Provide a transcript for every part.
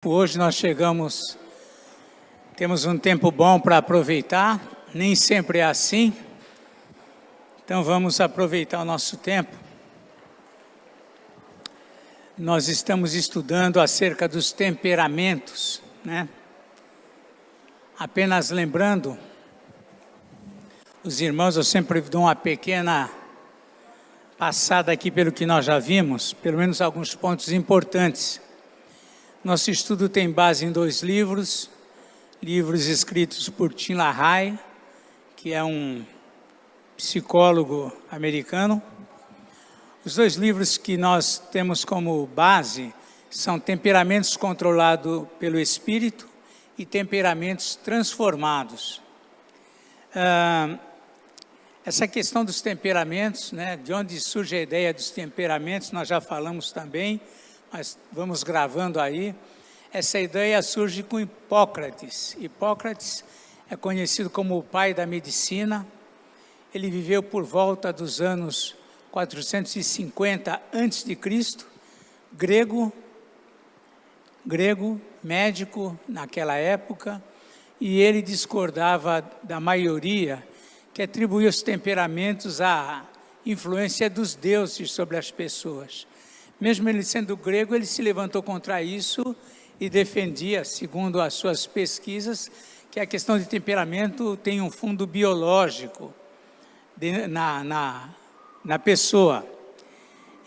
Hoje nós temos um tempo bom para aproveitar, nem sempre é assim, então vamos aproveitar o nosso tempo. Nós estamos estudando acerca dos temperamentos, né? Apenas lembrando, os irmãos, eu sempre dou uma pequena passada aqui pelo que nós já vimos, pelo menos alguns pontos importantes. Nosso estudo tem base em 2 livros escritos por Tim LaHaye, que é um psicólogo americano. Os 2 livros que nós temos como base são Temperamentos Controlados pelo Espírito e Temperamentos Transformados. Essa questão dos temperamentos, né, de onde surge a ideia dos temperamentos, nós já falamos também, mas vamos gravando aí. Essa ideia surge com Hipócrates. Hipócrates é conhecido como o pai da medicina. Ele viveu por volta dos anos 450 a.C., grego, médico naquela época, e ele discordava da maioria que atribuía os temperamentos à influência dos deuses sobre as pessoas. Mesmo ele sendo grego, ele se levantou contra isso e defendia, segundo as suas pesquisas, que a questão de temperamento tem um fundo biológico na pessoa.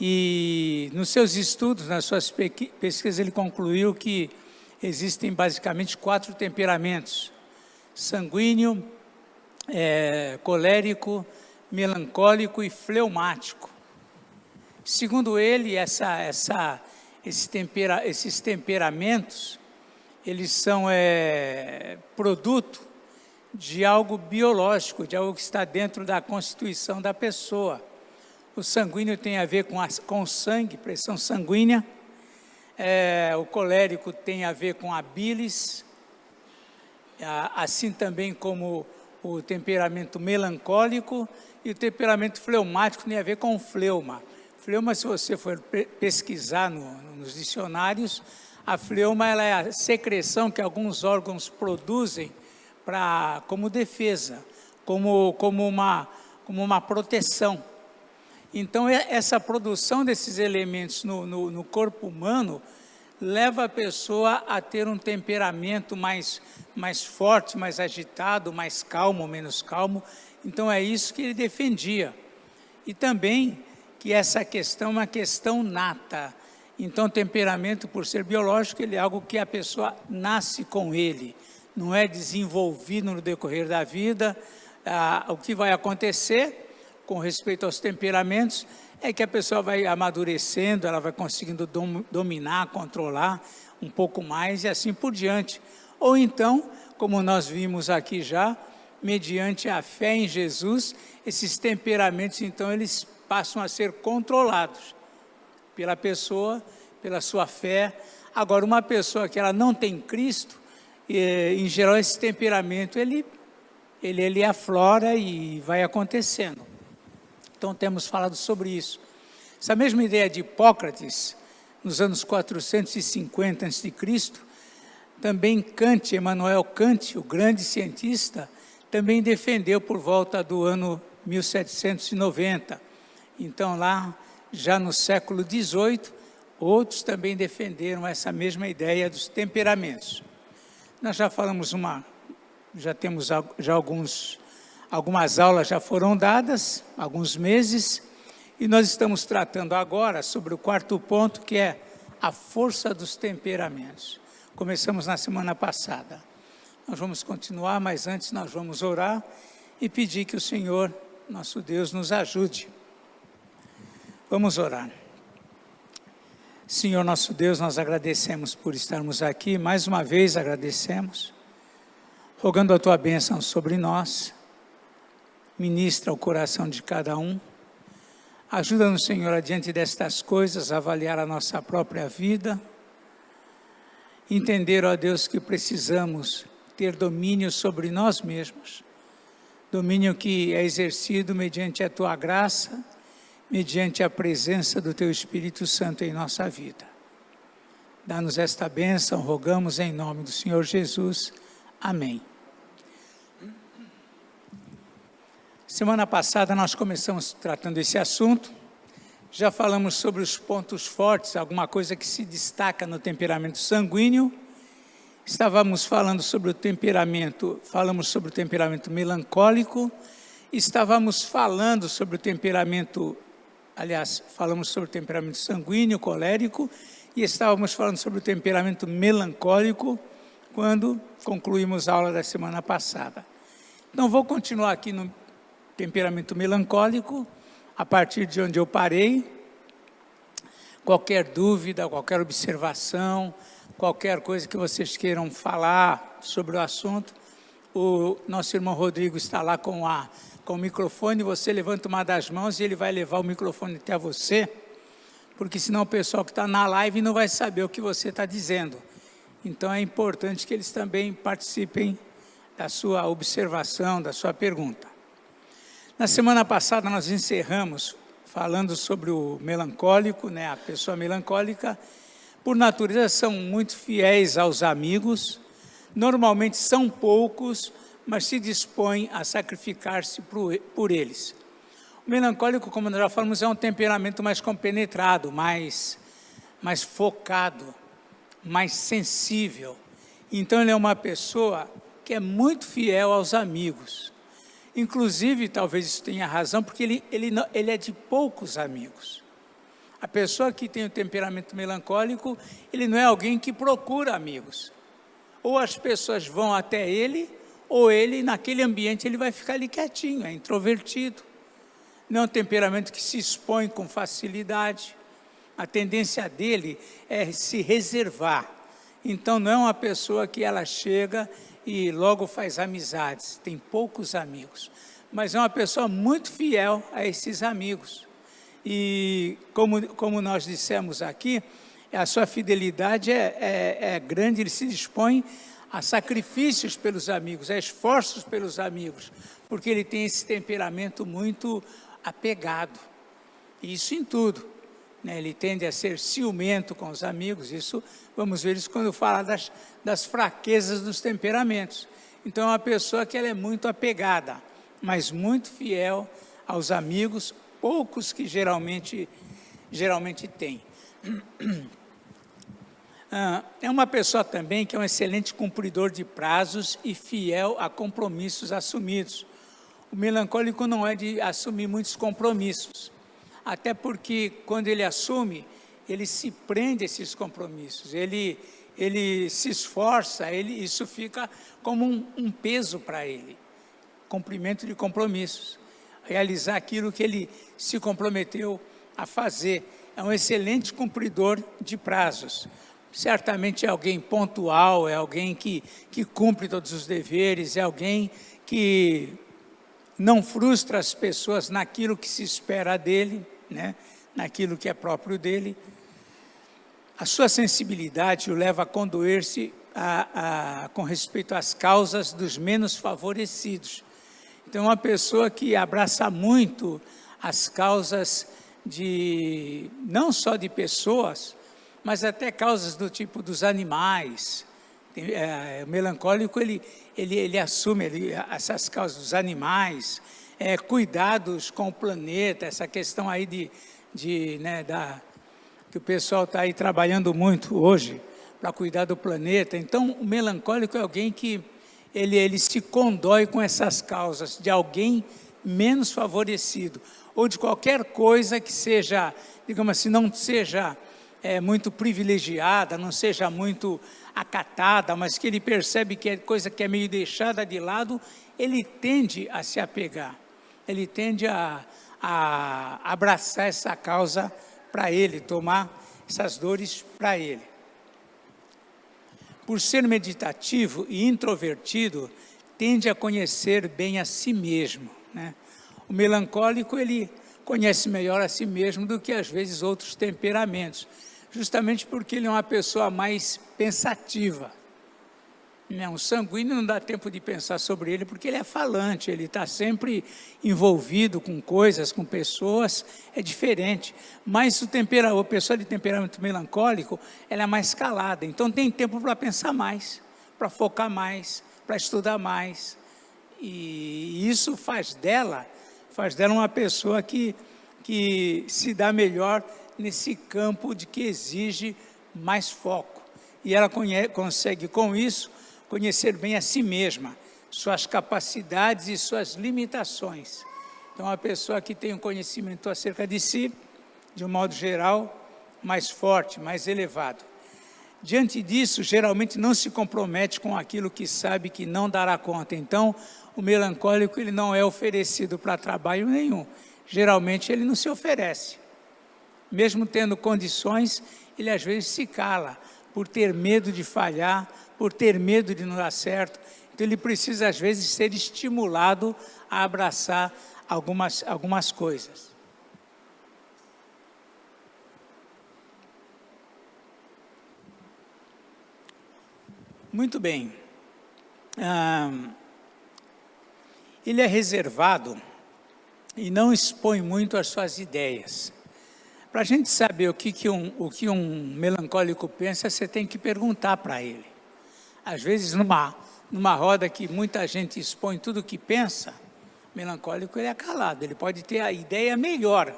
E nos seus estudos, nas suas pesquisas, ele concluiu que existem basicamente 4 temperamentos: sanguíneo, colérico, melancólico e fleumático. Segundo ele, esses temperamentos, eles são produto de algo biológico, de algo que está dentro da constituição da pessoa. O sanguíneo tem a ver com o sangue, pressão sanguínea. O colérico tem a ver com a bilis, assim também como o temperamento melancólico, e o temperamento fleumático tem a ver com o fleuma. Fleuma, se você for pesquisar nos dicionários, a fleuma ela é a secreção que alguns órgãos produzem como defesa, como uma proteção. Então, essa produção desses elementos no corpo humano leva a pessoa a ter um temperamento mais forte, mais agitado, mais calmo, menos calmo. Então, é isso que ele defendia. E também que essa questão é uma questão nata. Então, temperamento, por ser biológico, ele é algo que a pessoa nasce com ele, não é desenvolvido no decorrer da vida. O que vai acontecer com respeito aos temperamentos é que a pessoa vai amadurecendo, ela vai conseguindo dominar, controlar um pouco mais e assim por diante. Ou então, como nós vimos aqui já, mediante a fé em Jesus, esses temperamentos, então, eles passam a ser controlados pela pessoa, pela sua fé. Agora, uma pessoa que ela não tem Cristo, em geral, esse temperamento, ele aflora e vai acontecendo. Então, temos falado sobre isso. Essa mesma ideia de Hipócrates, nos anos 450 a.C., também Emmanuel Kant, o grande cientista, também defendeu por volta do ano 1790. Então, lá, já no século XVIII, outros também defenderam essa mesma ideia dos temperamentos. Nós já falamos algumas aulas já foram dadas, alguns meses, e nós estamos tratando agora sobre o 4º ponto, que é a força dos temperamentos. Começamos na semana passada. Nós vamos continuar, mas antes nós vamos orar e pedir que o Senhor, nosso Deus, nos ajude. Vamos orar. Senhor nosso Deus, nós agradecemos por estarmos aqui, mais uma vez agradecemos, rogando a Tua bênção sobre nós. Ministra o coração de cada um. Ajuda-nos, Senhor, adiante destas coisas, a avaliar a nossa própria vida, entender, ó Deus, que precisamos ter domínio sobre nós mesmos, domínio que é exercido mediante a Tua graça, mediante a presença do Teu Espírito Santo em nossa vida. Dá-nos esta bênção, rogamos em nome do Senhor Jesus. Amém. Semana passada nós começamos tratando esse assunto, já falamos sobre os pontos fortes, alguma coisa que se destaca no temperamento sanguíneo. Falamos sobre o temperamento melancólico, estávamos falando sobre o temperamento, falamos sobre o temperamento sanguíneo, colérico, e estávamos falando sobre o temperamento melancólico, quando concluímos a aula da semana passada. Então, vou continuar aqui no temperamento melancólico, a partir de onde eu parei. Qualquer dúvida, qualquer observação, qualquer coisa que vocês queiram falar sobre o assunto, o nosso irmão Rodrigo está lá com o microfone, você levanta uma das mãos e ele vai levar o microfone até você, porque senão o pessoal que está na live não vai saber o que você está dizendo. Então é importante que eles também participem da sua observação, da sua pergunta. Na semana passada nós encerramos falando sobre o melancólico, né? A pessoa melancólica, por natureza, são muito fiéis aos amigos, normalmente são poucos, mas se dispõem a sacrificar-se por eles. O melancólico, como nós já falamos, é um temperamento mais compenetrado, mais focado, mais sensível. Então, ele é uma pessoa que é muito fiel aos amigos. Inclusive, talvez isso tenha razão, porque ele é de poucos amigos. A pessoa que tem o temperamento melancólico, ele não é alguém que procura amigos. Ou as pessoas vão até ele, ou ele, naquele ambiente, ele vai ficar ali quietinho, é introvertido. Não é um temperamento que se expõe com facilidade. A tendência dele é se reservar. Então, não é uma pessoa que ela chega e logo faz amizades, tem poucos amigos, mas é uma pessoa muito fiel a esses amigos. E como nós dissemos aqui, a sua fidelidade é grande, ele se dispõe a sacrifícios pelos amigos, a esforços pelos amigos, porque ele tem esse temperamento muito apegado, isso em tudo. Ele tende a ser ciumento com os amigos, vamos ver isso quando fala das fraquezas dos temperamentos. Então, é uma pessoa que ela é muito apegada, mas muito fiel aos amigos, poucos que geralmente tem. É uma pessoa também que é um excelente cumpridor de prazos e fiel a compromissos assumidos. O melancólico não é de assumir muitos compromissos, até porque quando ele assume, ele se prende a esses compromissos, ele se esforça, isso fica como um peso para ele, cumprimento de compromissos, realizar aquilo que ele se comprometeu a fazer. É um excelente cumpridor de prazos, certamente é alguém pontual, é alguém que cumpre todos os deveres, é alguém que não frustra as pessoas naquilo que se espera dele, naquilo que é próprio dele. A sua sensibilidade o leva a condoer-se com respeito às causas dos menos favorecidos. Então, é uma pessoa que abraça muito as causas não só de pessoas, mas até causas do tipo dos animais. O melancólico, ele assume essas causas dos animais, cuidados com o planeta, essa questão aí que o pessoal está aí trabalhando muito hoje para cuidar do planeta. Então, o melancólico é alguém que ele se condói com essas causas de alguém menos favorecido, ou de qualquer coisa que seja, digamos assim, não seja muito privilegiada, não seja muito acatada, mas que ele percebe que é coisa que é meio deixada de lado, ele tende a se apegar. Ele tende a abraçar essa causa para ele, tomar essas dores para ele. Por ser meditativo e introvertido, tende a conhecer bem a si mesmo. O melancólico, ele conhece melhor a si mesmo do que, às vezes, outros temperamentos, justamente porque ele é uma pessoa mais pensativa. Né? Um sanguíneo não dá tempo de pensar sobre ele, porque ele é falante, ele está sempre envolvido com coisas, com pessoas, é diferente. Mas a pessoa de temperamento melancólico, ela é mais calada, então tem tempo para pensar mais, para focar mais, para estudar mais. E isso faz dela uma pessoa que se dá melhor nesse campo de que exige mais foco. E ela consegue, com isso, conhecer bem a si mesma, suas capacidades e suas limitações. Então, a pessoa que tem um conhecimento acerca de si, de um modo geral, mais forte, mais elevado. Diante disso, geralmente não se compromete com aquilo que sabe que não dará conta. Então, o melancólico ele não é oferecido para trabalho nenhum. Geralmente, ele não se oferece. Mesmo tendo condições, ele às vezes se cala, por ter medo de falhar, por ter medo de não dar certo. Então, ele precisa, às vezes, ser estimulado a abraçar algumas coisas. Muito bem. Ele é reservado e não expõe muito as suas ideias. Para a gente saber o que um melancólico pensa, você tem que perguntar para ele. Às vezes, numa roda que muita gente expõe tudo o que pensa, o melancólico ele é calado, ele pode ter a ideia melhor,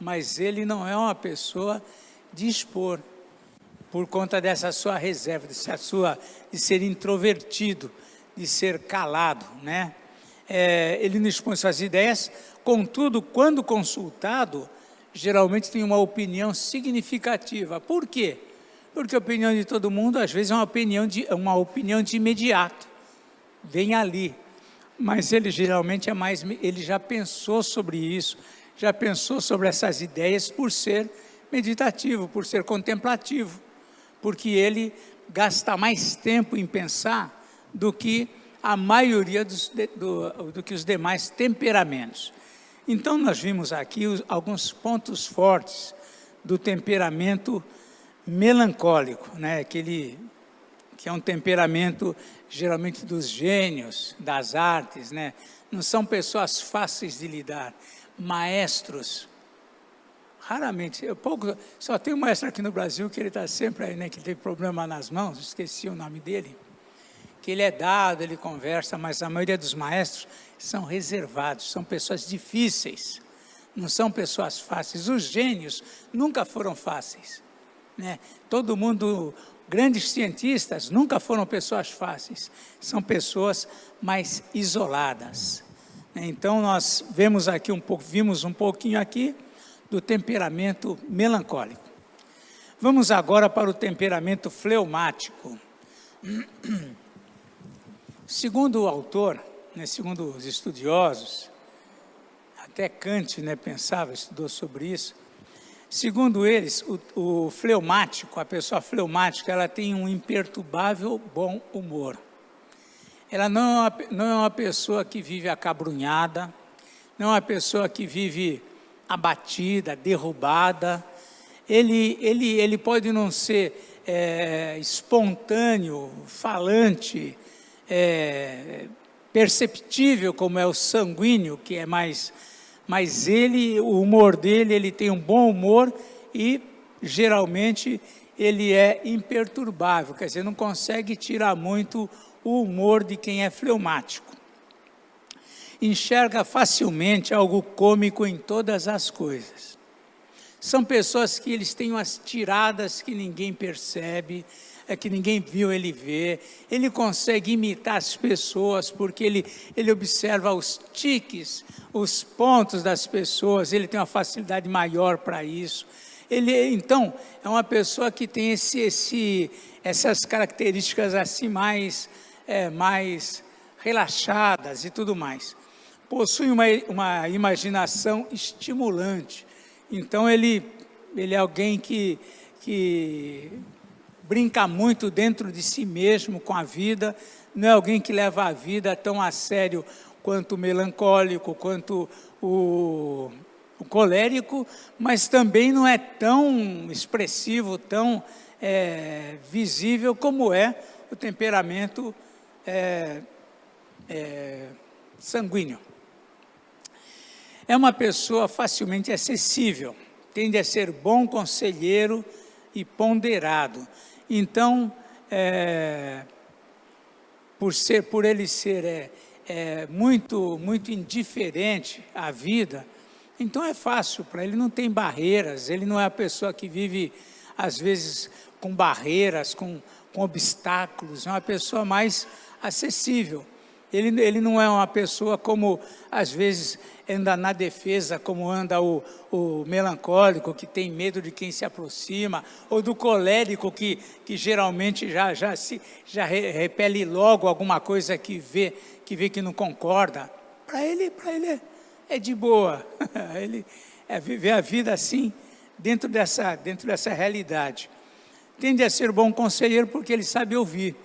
mas ele não é uma pessoa de expor, por conta dessa sua reserva, de ser introvertido, de ser calado, né? Ele não expõe suas ideias, contudo, quando consultado, geralmente tem uma opinião significativa. Por quê? Porque a opinião de todo mundo, às vezes, é uma opinião de imediato, vem ali. Mas ele geralmente ele já pensou sobre isso, já pensou sobre essas ideias por ser meditativo, por ser contemplativo, porque ele gasta mais tempo em pensar do que a maioria do que os demais temperamentos. Então, nós vimos aqui alguns pontos fortes do temperamento melancólico, né? Que é um temperamento, geralmente, dos gênios, das artes, né? Não são pessoas fáceis de lidar, maestros. Raramente, só tem um maestro aqui no Brasil que ele está sempre aí, né? Que teve problema nas mãos, esqueci o nome dele. Que ele é dado, ele conversa, mas a maioria dos maestros são reservados, são pessoas difíceis, não são pessoas fáceis. Os gênios nunca foram fáceis, né? Todo mundo, grandes cientistas, nunca foram pessoas fáceis, são pessoas mais isoladas. Então, nós vimos um pouquinho aqui do temperamento melancólico. Vamos agora para o temperamento fleumático. Segundo o autor, né, segundo os estudiosos, até Kant, né, estudou sobre isso. Segundo eles, o fleumático, a pessoa fleumática, ela tem um imperturbável bom humor. Ela não é uma pessoa que vive acabrunhada, não é uma pessoa que vive abatida, derrubada. Ele pode não ser espontâneo, falante, perceptível, como é o sanguíneo, que é mais... Mas o humor dele, ele tem um bom humor e, geralmente, ele é imperturbável, quer dizer, não consegue tirar muito o humor de quem é fleumático. Enxerga facilmente algo cômico em todas as coisas. São pessoas que eles têm umas tiradas que ninguém percebe, que ninguém viu, ele vê. Ele consegue imitar as pessoas, porque ele observa os tiques, os pontos das pessoas, ele tem uma facilidade maior para isso. Então, é uma pessoa que tem essas características assim mais relaxadas e tudo mais. Possui uma imaginação estimulante. Então, ele é alguém que brinca muito dentro de si mesmo com a vida, não é alguém que leva a vida tão a sério quanto o melancólico, quanto o colérico, mas também não é tão expressivo, tão visível como é o temperamento sanguíneo. É uma pessoa facilmente acessível, tende a ser bom conselheiro e ponderado. Então, por ele ser muito indiferente à vida, então é fácil para ele, não tem barreiras, ele não é a pessoa que vive, às vezes, com barreiras, com obstáculos, é uma pessoa mais acessível. Ele não é uma pessoa como, às vezes, anda na defesa, como anda o melancólico, que tem medo de quem se aproxima, ou do colérico, que geralmente já repele logo alguma coisa que vê que não concorda. Para ele é de boa, ele viver a vida assim, dentro dessa realidade. Tende a ser bom conselheiro porque ele sabe ouvir.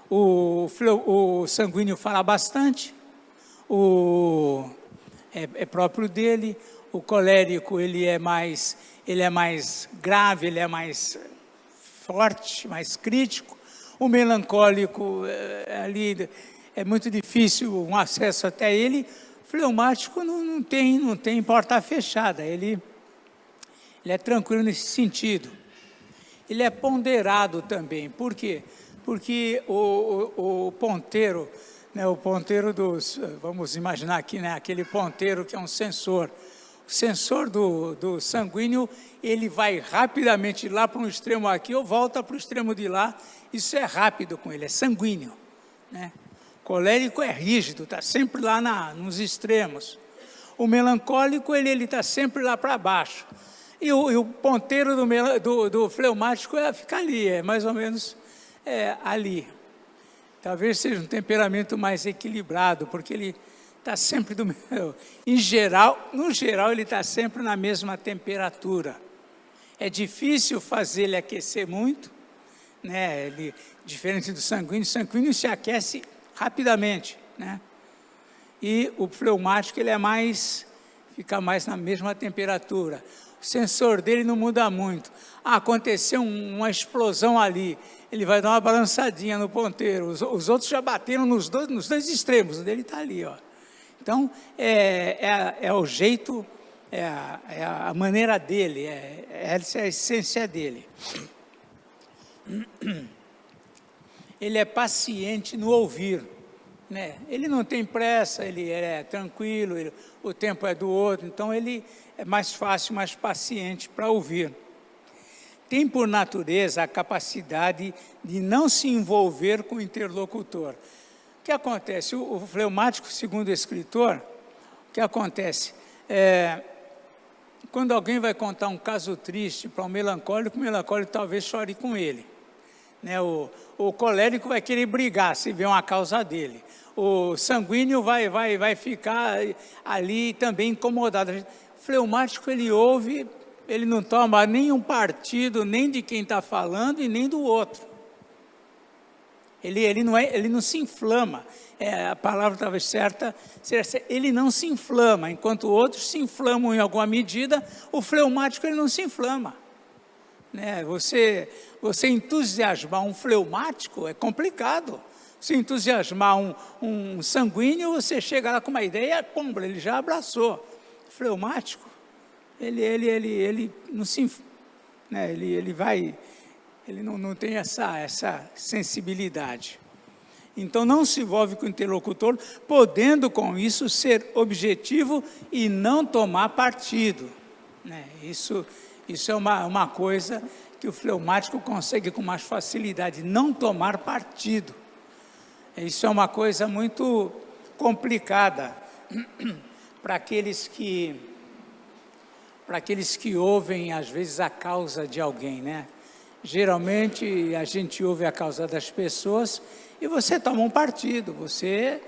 O sanguíneo fala bastante, é próprio dele. O colérico ele é mais grave, ele é mais forte, mais crítico. O melancólico ali é muito difícil um acesso até ele. O fleumático não tem porta fechada, ele é tranquilo nesse sentido. Ele é ponderado também. Por quê? Porque o ponteiro, né, o ponteiro vamos imaginar aqui, né, aquele ponteiro que é um sensor. O sensor do sanguíneo, ele vai rapidamente lá para um extremo aqui ou volta para o extremo de lá. Isso é rápido com ele, é sanguíneo, né? O colérico é rígido, está sempre lá nos extremos. O melancólico, ele está sempre lá para baixo. E o ponteiro do fleumático fica ali, é mais ou menos ali. Talvez seja um temperamento mais equilibrado, porque ele está sempre no geral, ele está sempre na mesma temperatura. É difícil fazer ele aquecer muito, né? Diferente do sanguíneo se aquece rapidamente, né? E o fleumático ele fica mais na mesma temperatura. O sensor dele não muda muito. Aconteceu uma explosão ali, ele vai dar uma balançadinha no ponteiro. Os outros já bateram nos dois extremos, o dele está ali, ó. Então, é o jeito, é a maneira dele, essa é a essência dele. Ele é paciente no ouvir, né? Ele não tem pressa, ele é tranquilo, o tempo é do outro, então ele é mais fácil, mais paciente para ouvir. Tem por natureza a capacidade de não se envolver com o interlocutor. O que acontece? O fleumático, segundo o escritor, o que acontece? Quando alguém vai contar um caso triste para um melancólico, o melancólico talvez chore com ele, né? O colérico vai querer brigar se vê uma causa dele. O sanguíneo vai ficar ali também incomodado. O fleumático, ele ouve, ele não toma nenhum partido, nem de quem está falando e nem do outro. Ele não se inflama. A palavra talvez certa, ele não se inflama, enquanto outros se inflamam em alguma medida, o fleumático ele não se inflama. Né? Você entusiasmar um fleumático é complicado. Se entusiasmar um sanguíneo, você chega lá com uma ideia, pum, ele já abraçou. O fleumático, ele não se, né? Ele não tem essa sensibilidade. Então, não se envolve com o interlocutor, podendo com isso ser objetivo e não tomar partido, né? Isso é uma coisa que o fleumático consegue com mais facilidade, não tomar partido. Isso é uma coisa muito complicada para aqueles que ouvem, às vezes, a causa de alguém, né? Geralmente, a gente ouve a causa das pessoas e você toma um partido, você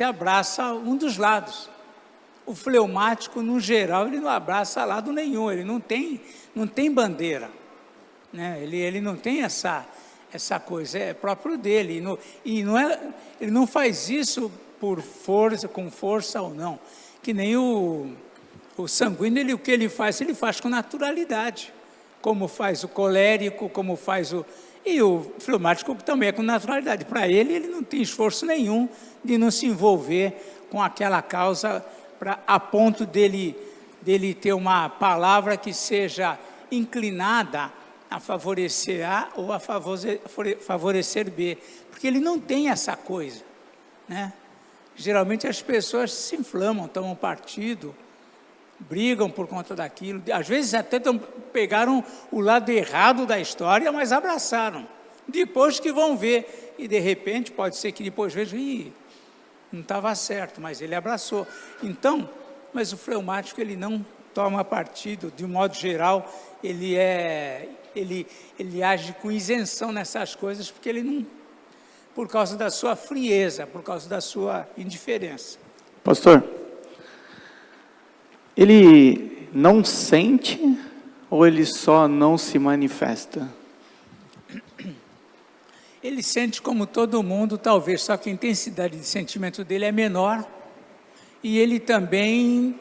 abraça um dos lados. O fleumático, no geral, ele não abraça lado nenhum, ele não tem bandeira, né? Ele não tem essa coisa, é próprio dele, ele não faz isso por força, com força ou não, que nem o sanguíneo, o que ele faz com naturalidade, como faz o colérico, como faz E o fleumático também é com naturalidade. Para ele não tem esforço nenhum de não se envolver com aquela causa a ponto dele ter uma palavra que seja inclinada a favorecer A ou a favorecer B, porque ele não tem essa coisa, né? Geralmente as pessoas se inflamam, tomam partido, brigam por conta daquilo, às vezes até pegaram o lado errado da história, mas abraçaram, depois que vão ver, e de repente pode ser que depois vejam, não estava certo, mas ele abraçou. Então, mas o fleumático ele não toma partido, de um modo geral, ele age com isenção nessas coisas, porque ele não, por causa da sua frieza, por causa da sua indiferença. Pastor, ele não sente ou ele só não se manifesta? Ele sente como todo mundo, talvez, só que a intensidade de sentimento dele é menor, e ele também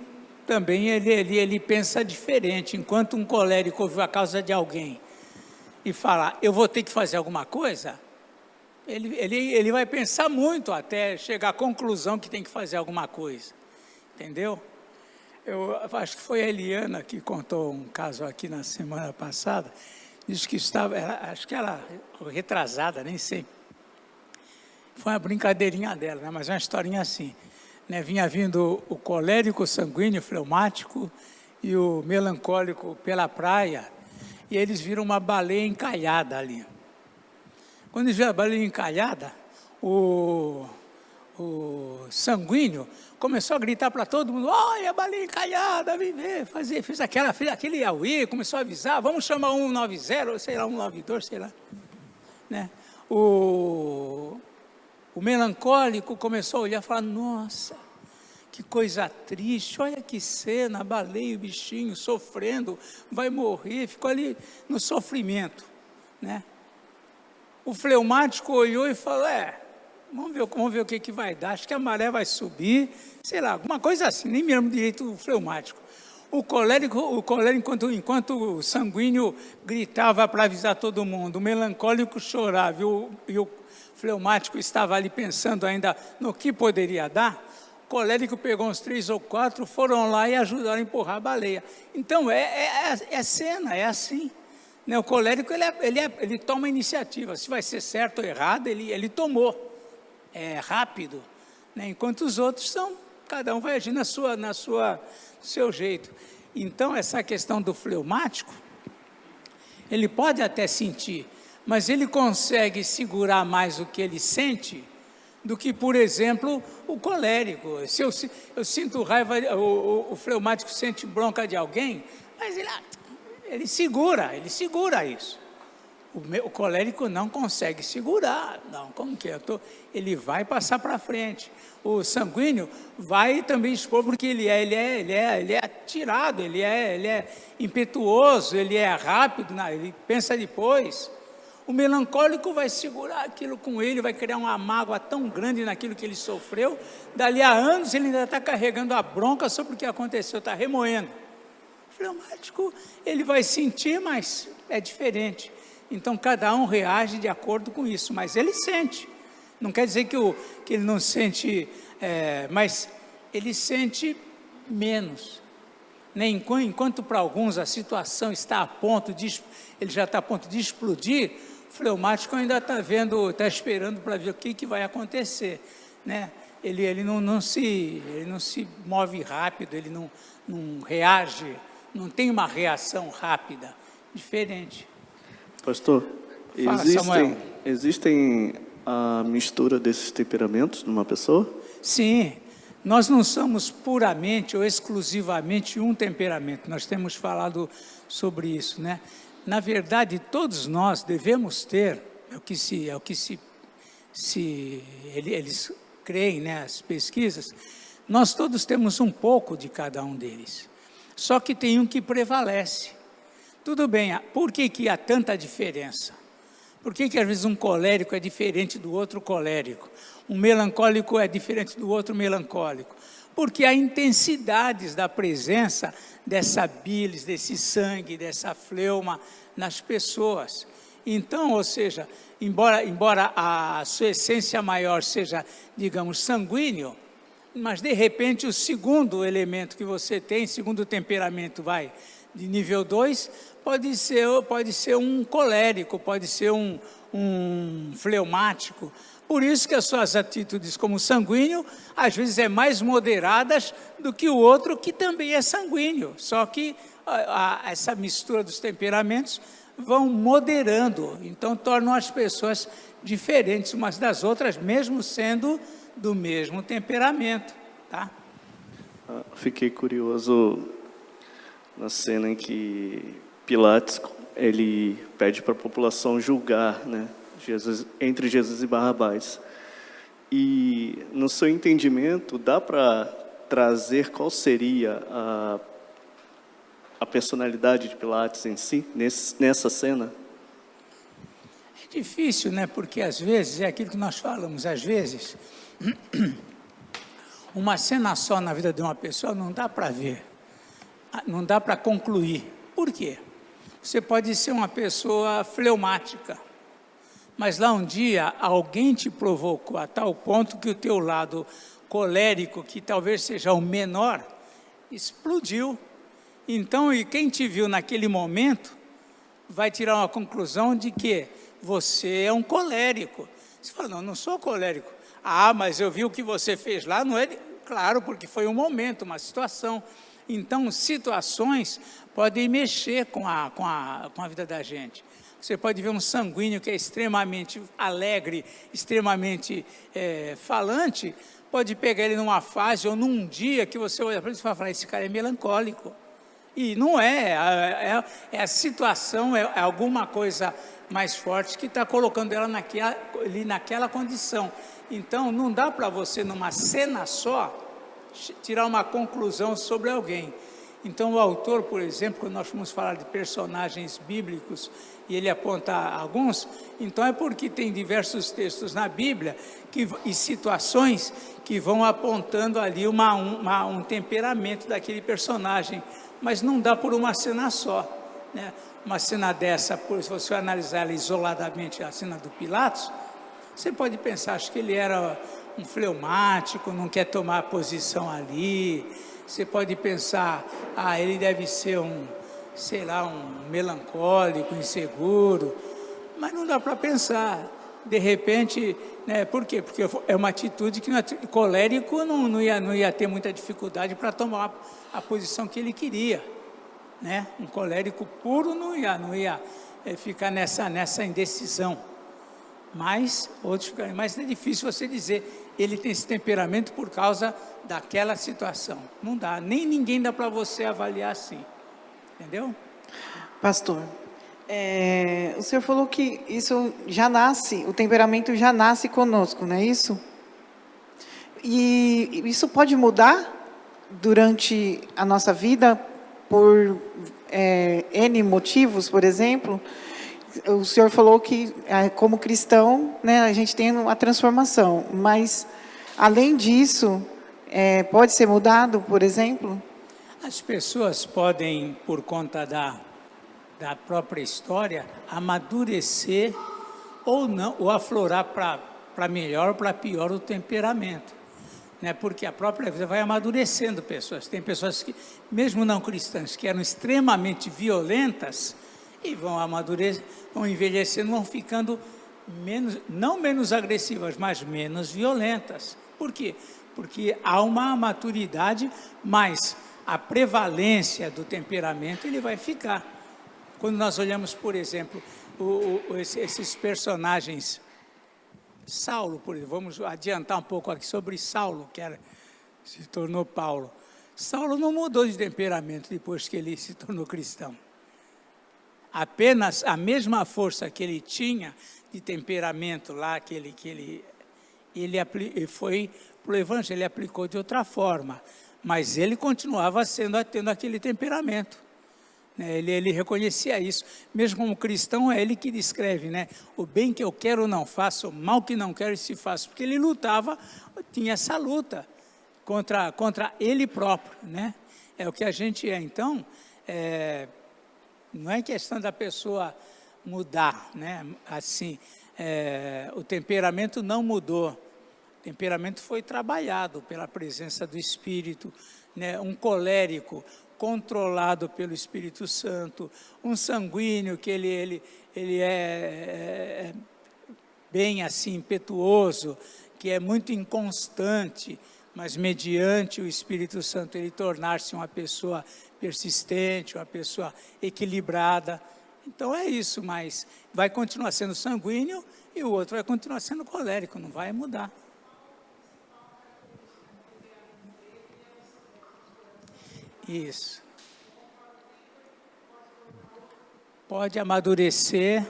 ele pensa diferente. Enquanto um colérico ouve a causa de alguém e fala, eu vou ter que fazer alguma coisa, ele vai pensar muito até chegar à conclusão que tem que fazer alguma coisa, entendeu? Eu acho que foi a Eliana que contou um caso aqui na semana passada, disse que acho que ela retrasada, nem sei, foi uma brincadeirinha dela, né? Mas é uma historinha assim, né? Vinha vindo o colérico, o sanguíneo, o fleumático e o melancólico pela praia, e eles viram uma baleia encalhada ali. Quando eles viram a baleia encalhada, o sanguíneo começou a gritar para todo mundo, olha a baleia encalhada, vem ver, fez aquele auê, começou a avisar, vamos chamar 190, sei lá, 192, sei lá. Né? O melancólico começou a olhar e falar, nossa, que coisa triste, olha que cena, a baleia, o bichinho sofrendo, vai morrer, ficou ali no sofrimento. Né? O fleumático olhou e falou, vamos ver o que vai dar, acho que a maré vai subir, sei lá, alguma coisa assim, nem me lembro direito o fleumático. O colérico enquanto o sanguíneo gritava para avisar todo mundo, o melancólico chorava e o fleumático estava ali pensando ainda no que poderia dar, o colérico pegou uns 3 ou 4, foram lá e ajudaram a empurrar a baleia. Então, é cena, é assim. Né? O colérico, ele toma iniciativa, se vai ser certo ou errado, ele tomou. É rápido, né? Enquanto os outros cada um vai agir no seu jeito. Então, essa questão do fleumático, ele pode até sentir, mas ele consegue segurar mais o que ele sente do que, por exemplo, o colérico. Se eu sinto raiva, o fleumático sente bronca de alguém, mas ele segura isso. O colérico não consegue segurar, não, como que é? Ele vai passar para frente. O sanguíneo vai também expor, porque ele é atirado, ele é impetuoso, ele é rápido, ele pensa depois. O melancólico vai segurar aquilo com ele, vai criar uma mágoa tão grande naquilo que ele sofreu, dali a anos ele ainda está carregando a bronca sobre o que aconteceu, está remoendo. O fleumático, ele vai sentir, mas é diferente. Então, cada um reage de acordo com isso, mas ele sente. Não quer dizer que ele não sente, mas ele sente menos. Né? Enquanto para alguns a situação está a ponto ele já está a ponto de explodir, o fleumático ainda está esperando para ver o que vai acontecer. Né? Ele não se move rápido, ele não reage, não tem uma reação rápida, diferente. Pastor, existem a mistura desses temperamentos numa pessoa? Sim, nós não somos puramente ou exclusivamente um temperamento, nós temos falado sobre isso, né? Na verdade, todos nós devemos ter, eles creem, né, as pesquisas, nós todos temos um pouco de cada um deles, só que tem um que prevalece. Tudo bem, por que há tanta diferença? Por que às vezes um colérico é diferente do outro colérico? Um melancólico é diferente do outro melancólico? Porque há intensidades da presença dessa bilis, desse sangue, dessa fleuma nas pessoas. Então, ou seja, embora a sua essência maior seja, digamos, sanguíneo, mas de repente o segundo elemento que você tem, segundo temperamento de nível 2, pode ser um colérico, pode ser um fleumático. Por isso que as suas atitudes como sanguíneo, às vezes é mais moderadas do que o outro que também é sanguíneo. Só que essa mistura dos temperamentos vão moderando, então tornam as pessoas diferentes umas das outras, mesmo sendo do mesmo temperamento, tá? Fiquei curioso na cena em que Pilatos ele pede para a população julgar, né, entre Jesus e Barrabás. E no seu entendimento, dá para trazer qual seria a personalidade de Pilatos em si, nessa cena? É difícil, né? Porque às vezes, é aquilo que nós falamos, às vezes, uma cena só na vida de uma pessoa não dá para ver, não dá para concluir. Por quê? Você pode ser uma pessoa fleumática, mas lá um dia alguém te provocou a tal ponto que o teu lado colérico, que talvez seja o menor, explodiu. Então, e quem te viu naquele momento vai tirar uma conclusão de que você é um colérico. Você fala, não sou colérico. Ah, mas eu vi o que você fez lá, não é? Claro, porque foi um momento, uma situação. Então, situações podem mexer com a vida da gente. Você pode ver um sanguíneo que é extremamente alegre, extremamente falante, pode pegar ele numa fase ou num dia que você olha para ele e fala, esse cara é melancólico. E não é a situação, é alguma coisa mais forte que está colocando ela naquela condição. Então, não dá para você, numa cena só, tirar uma conclusão sobre alguém. Então, o autor, por exemplo, quando nós fomos falar de personagens bíblicos, e ele aponta alguns, então é porque tem diversos textos na Bíblia e situações que vão apontando ali um temperamento daquele personagem, mas não dá por uma cena só, né? Uma cena dessa, se você analisar ela isoladamente, a cena do Pilatos, você pode pensar, acho que ele era um fleumático, não quer tomar posição ali. Você pode pensar, ele deve ser um melancólico, inseguro, mas não dá para pensar. De repente, né, por quê? Porque é uma atitude que o colérico não ia ter muita dificuldade para tomar a posição que ele queria, né? Um colérico puro não ia ficar nessa indecisão. Mas é difícil você dizer, ele tem esse temperamento por causa daquela situação. Não dá, nem ninguém dá para você avaliar assim. Entendeu? Pastor, o senhor falou que isso já nasce, o temperamento já nasce conosco, não é isso? E isso pode mudar durante a nossa vida por N motivos, por exemplo? O senhor falou que, como cristão, né, a gente tem uma transformação, mas, além disso, pode ser mudado, por exemplo? As pessoas podem, por conta da própria história, amadurecer ou não, ou aflorar para melhor ou para pior o temperamento, né? Porque a própria vida vai amadurecendo pessoas. Tem pessoas que, mesmo não cristãs, que eram extremamente violentas e vão amadurecer, vão envelhecendo, vão ficando não menos agressivas, mas menos violentas. Por quê? Porque há uma maturidade, mas a prevalência do temperamento ele vai ficar. Quando nós olhamos, por exemplo, esses personagens, Saulo, por exemplo, vamos adiantar um pouco aqui sobre Saulo, que se tornou Paulo. Saulo não mudou de temperamento depois que ele se tornou cristão. Apenas a mesma força que ele tinha de temperamento lá, que ele foi para o Evangelho, ele aplicou de outra forma, mas ele continuava tendo aquele temperamento. Ele reconhecia isso, mesmo como cristão, é ele que descreve, né? O bem que eu quero não faço, o mal que não quero se faço, porque ele lutava, tinha essa luta contra ele próprio, né? É o que a gente é. Então, não é questão da pessoa mudar, né? Assim, o temperamento não mudou. O temperamento foi trabalhado pela presença do Espírito, né? Um colérico controlado pelo Espírito Santo, um sanguíneo que ele é bem assim impetuoso, que é muito inconstante, mas mediante o Espírito Santo ele tornar-se uma pessoa persistente, uma pessoa equilibrada. Então é isso, mas vai continuar sendo sanguíneo e o outro vai continuar sendo colérico, não vai mudar. Isso. Pode amadurecer,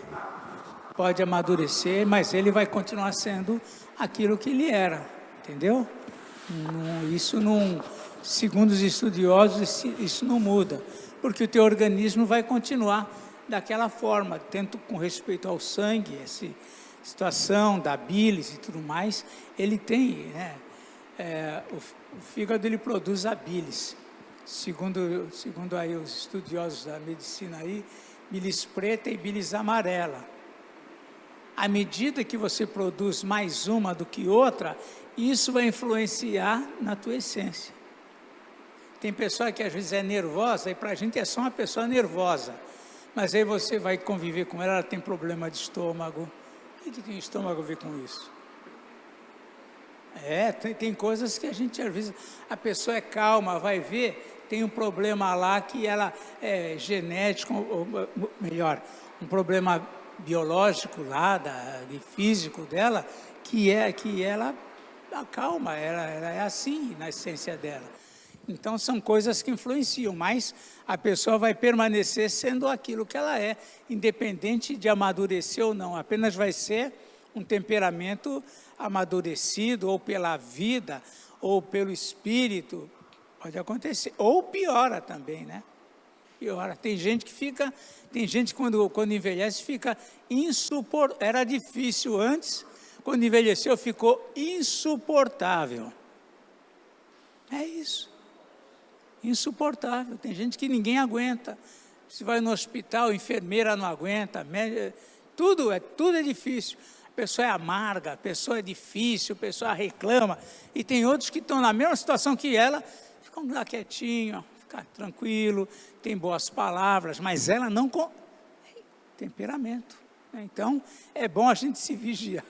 mas ele vai continuar sendo aquilo que ele era, entendeu? Isso não, segundo os estudiosos, isso não muda, porque o teu organismo vai continuar daquela forma, tanto com respeito ao sangue, essa situação da bilis e tudo mais, ele tem, né, o fígado ele produz a bilis. Segundo aí os estudiosos da medicina aí, bilis preta e bilis amarela. À medida que você produz mais uma do que outra, isso vai influenciar na tua essência. Tem pessoa que às vezes é nervosa, e para a gente é só uma pessoa nervosa. Mas aí você vai conviver com ela, ela tem problema de estômago. O que tem estômago a ver com isso? Tem coisas que a gente às vezes, a pessoa é calma, vai ver, tem um problema lá que ela é genético, ou melhor, um problema biológico lá, de físico dela, que ela acalma, ela é assim na essência dela. Então são coisas que influenciam, mas a pessoa vai permanecer sendo aquilo que ela é, independente de amadurecer ou não, apenas vai ser um temperamento amadurecido, ou pela vida, ou pelo espírito, pode acontecer, ou piora também, né? Piora. Tem gente que quando envelhece fica insuportável, era difícil antes, quando envelheceu ficou insuportável. É isso. Insuportável. Tem gente que ninguém aguenta. Se vai no hospital, a enfermeira não aguenta, tudo é difícil. A pessoa é amarga, a pessoa é difícil, a pessoa reclama. E tem outros que estão na mesma situação que ela, ficam lá quietinho, ficar tranquilo, tem boas palavras, mas ela não... Temperamento. Então, é bom a gente se vigiar,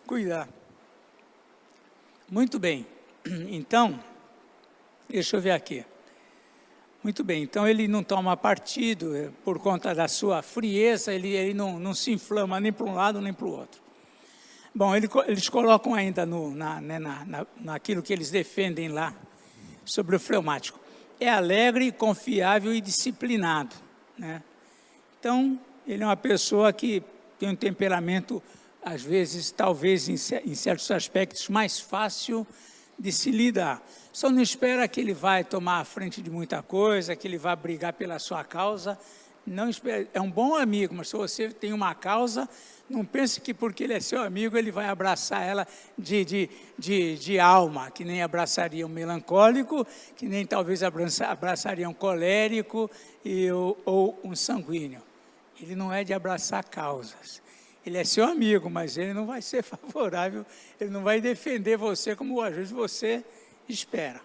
cuidar. Muito bem. Então, deixa eu ver aqui. Muito bem, então ele não toma partido por conta da sua frieza, ele não se inflama nem para um lado nem para o outro. Bom, eles colocam ainda naquilo que eles defendem lá, sobre o fleumático. É alegre, confiável e disciplinado, né? Então, ele é uma pessoa que tem um temperamento, às vezes, talvez em certos aspectos, mais fácil de se lidar. Só não espera que ele vai tomar a frente de muita coisa, que ele vai brigar pela sua causa. Não espera. É um bom amigo, mas se você tem uma causa, não pense que porque ele é seu amigo, ele vai abraçar ela de alma, que nem abraçaria um melancólico, que nem talvez abraçaria um colérico ou um sanguíneo. Ele não é de abraçar causas. Ele é seu amigo, mas ele não vai ser favorável, ele não vai defender você como às vezes você espera.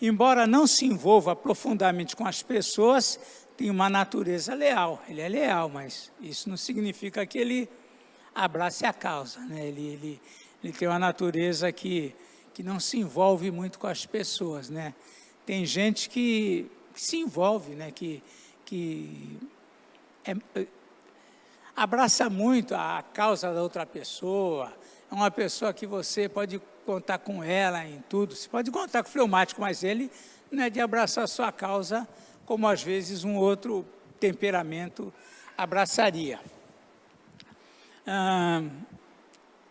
Embora não se envolva profundamente com as pessoas, tem uma natureza leal. Ele é leal, mas isso não significa que ele abrace a causa, né? Ele tem uma natureza que não se envolve muito com as pessoas, né? Tem gente que se envolve, né? Que abraça muito a causa da outra pessoa. É uma pessoa que você pode contar com ela em tudo. Você pode contar com o fleumático, mas ele não é de abraçar a sua causa como às vezes um outro temperamento abraçaria.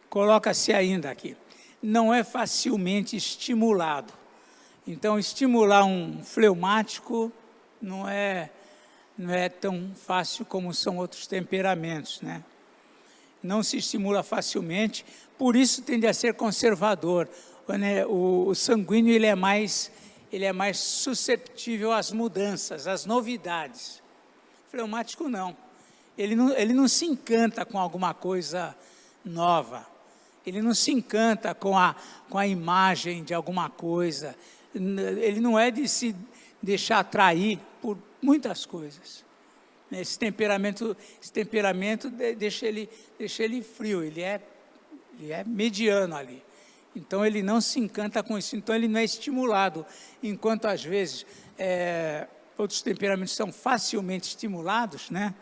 Coloca-se ainda aqui. Não é facilmente estimulado. Então, estimular um fleumático não é tão fácil como são outros temperamentos, né? Não se estimula facilmente, por isso tende a ser conservador. O sanguíneo ele é mais susceptível às mudanças, às novidades. O fleumático não. Ele não se encanta com alguma coisa nova. Ele não se encanta com a imagem de alguma coisa. Ele não é de se deixar atrair por muitas coisas. Esse temperamento deixa ele frio, ele é mediano ali. Então, ele não se encanta com isso, então ele não é estimulado. Enquanto, às vezes, outros temperamentos são facilmente estimulados, né?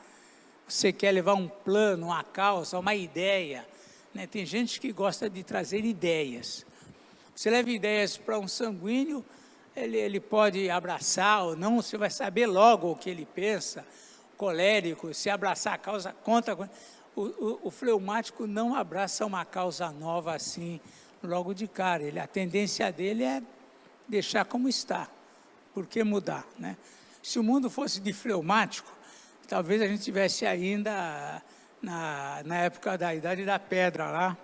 Você quer levar um plano, uma causa, uma ideia, né? Tem gente que gosta de trazer ideias. Você leva ideias para um sanguíneo, ele pode abraçar ou não, você vai saber logo o que ele pensa. Colérico, se abraçar a causa, conta. O fleumático não abraça uma causa nova assim, logo de cara. A tendência dele é deixar como está. Por que mudar, né? Se o mundo fosse de fleumático, talvez a gente tivesse ainda na época da Idade da Pedra lá,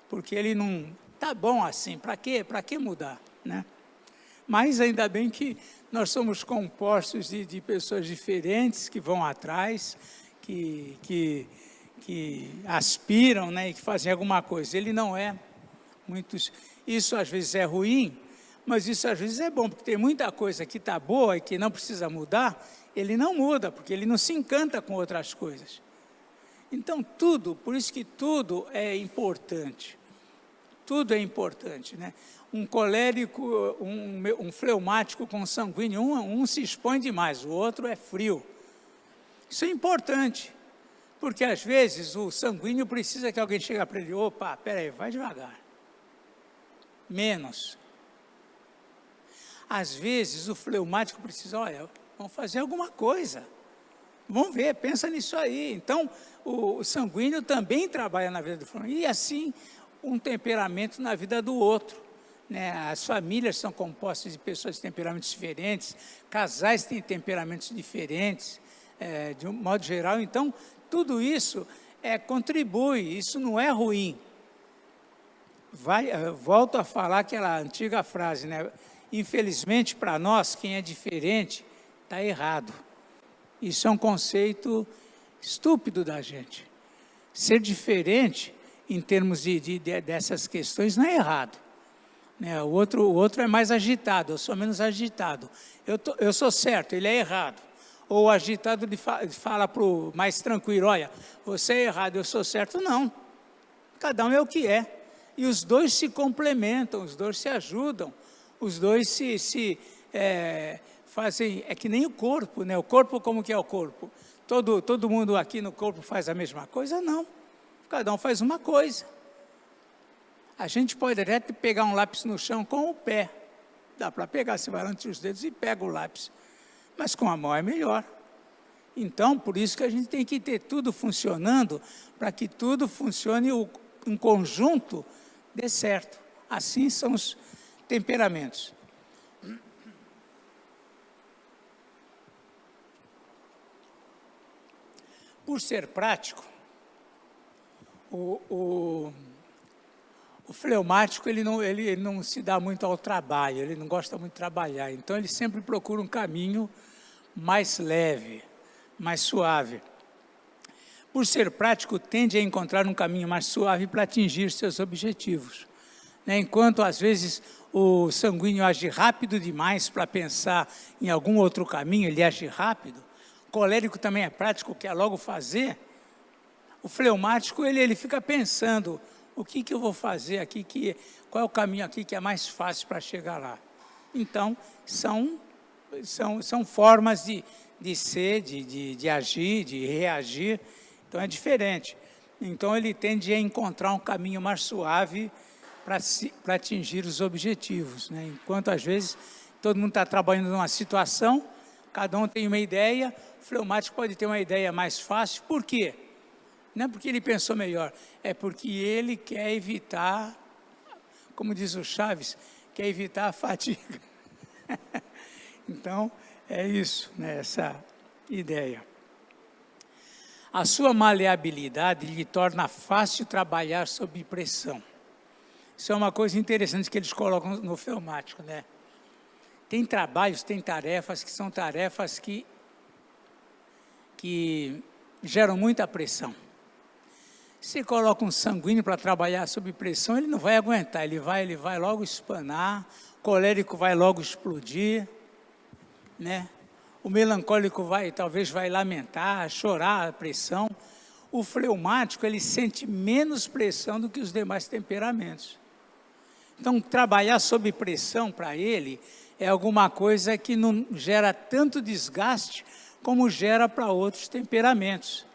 porque ele não está bom assim, para quê? Para que mudar, né? Mas ainda bem que nós somos compostos de pessoas diferentes que vão atrás, que aspiram, né, e que fazem alguma coisa. Ele não é muito... Isso às vezes é ruim, mas isso às vezes é bom, porque tem muita coisa que está boa e que não precisa mudar, ele não muda, porque ele não se encanta com outras coisas. Então, por isso que tudo é importante. Tudo é importante, né? Um colérico, um fleumático com sanguíneo, um se expõe demais, o outro é frio. Isso é importante, porque às vezes o sanguíneo precisa que alguém chegue para ele, opa, peraí, vai devagar. Menos. Às vezes o fleumático precisa, olha, vamos fazer alguma coisa. Vamos ver, pensa nisso aí. Então, o sanguíneo também trabalha na vida do fleumático. E assim, um temperamento na vida do outro. Né? As famílias são compostas de pessoas de temperamentos diferentes, casais têm temperamentos diferentes, de um modo geral. Então, tudo isso contribui, isso não é ruim. Volto a falar aquela antiga frase, né? Infelizmente, para nós, quem é diferente está errado. Isso é um conceito estúpido da gente. Ser diferente, em termos dessas questões, não é errado. Né? O outro é mais agitado, eu sou menos agitado. Eu sou certo, ele é errado. Ou o agitado fala para o mais tranquilo, olha, você é errado, eu sou certo. Não, cada um é o que é. E os dois se complementam, os dois se ajudam, os dois se fazem, é que nem o corpo, né? O corpo, como que é o corpo? Todo mundo aqui no corpo faz a mesma coisa? Não, cada um faz uma coisa. A gente pode até pegar um lápis no chão com o pé, dá para pegar, você vai lá entre os dedos e pega o lápis, mas com a mão é melhor. Então, por isso que a gente tem que ter tudo funcionando, para que tudo funcione em conjunto, dê certo. Assim são os temperamentos. Por ser prático, o fleumático ele não se dá muito ao trabalho, ele não gosta muito de trabalhar, então ele sempre procura um caminho mais leve, mais suave. Por ser prático, tende a encontrar um caminho mais suave para atingir seus objetivos. Né? Enquanto, às vezes, o sanguíneo age rápido demais para pensar em algum outro caminho, ele age rápido. O colérico também é prático, quer logo fazer. O fleumático, ele fica pensando, o que eu vou fazer aqui, qual é o caminho aqui que é mais fácil para chegar lá. Então, são formas de ser, de agir, de reagir. Então, é diferente. Então, ele tende a encontrar um caminho mais suave para atingir os objetivos. Né? Enquanto, às vezes, todo mundo está trabalhando numa situação, cada um tem uma ideia, o fleumático pode ter uma ideia mais fácil. Por quê? Não é porque ele pensou melhor, é porque ele quer evitar, como diz o Chaves, quer evitar a fadiga. Então, é isso, né, essa ideia. A sua maleabilidade lhe torna fácil trabalhar sob pressão. Isso é uma coisa interessante que eles colocam no fleumático, né? Tem trabalhos, tem tarefas que são tarefas que geram muita pressão. Se coloca um sanguíneo para trabalhar sob pressão, ele não vai aguentar, ele vai logo espanar, o colérico vai logo explodir, né? O melancólico talvez vai lamentar, chorar a pressão. O fleumático, ele sente menos pressão do que os demais temperamentos. Então, trabalhar sob pressão para ele é alguma coisa que não gera tanto desgaste como gera para outros temperamentos.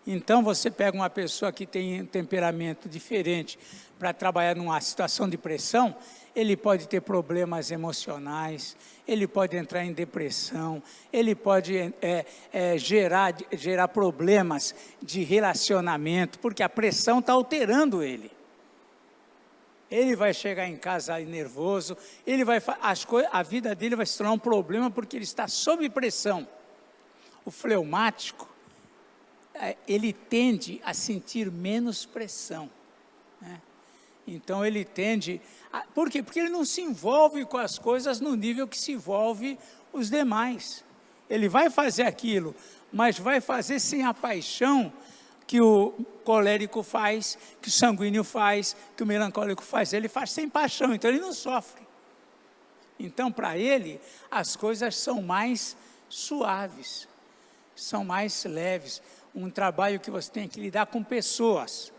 Então, você pega uma pessoa que tem um temperamento diferente para trabalhar numa situação de pressão, ele pode ter problemas emocionais, ele pode entrar em depressão, ele pode gerar problemas de relacionamento, porque a pressão está alterando ele. Ele vai chegar em casa nervoso, a vida dele vai se tornar um problema porque ele está sob pressão. O fleumático, ele tende a sentir menos pressão, né? Então ele tende... Por quê? Porque ele não se envolve com as coisas no nível que se envolve os demais. Ele vai fazer aquilo, mas vai fazer sem a paixão que o colérico faz, que o sanguíneo faz, que o melancólico faz. Ele faz sem paixão, então ele não sofre. Então, para ele, as coisas são mais suaves, são mais leves. Um trabalho que você tem que lidar com pessoas.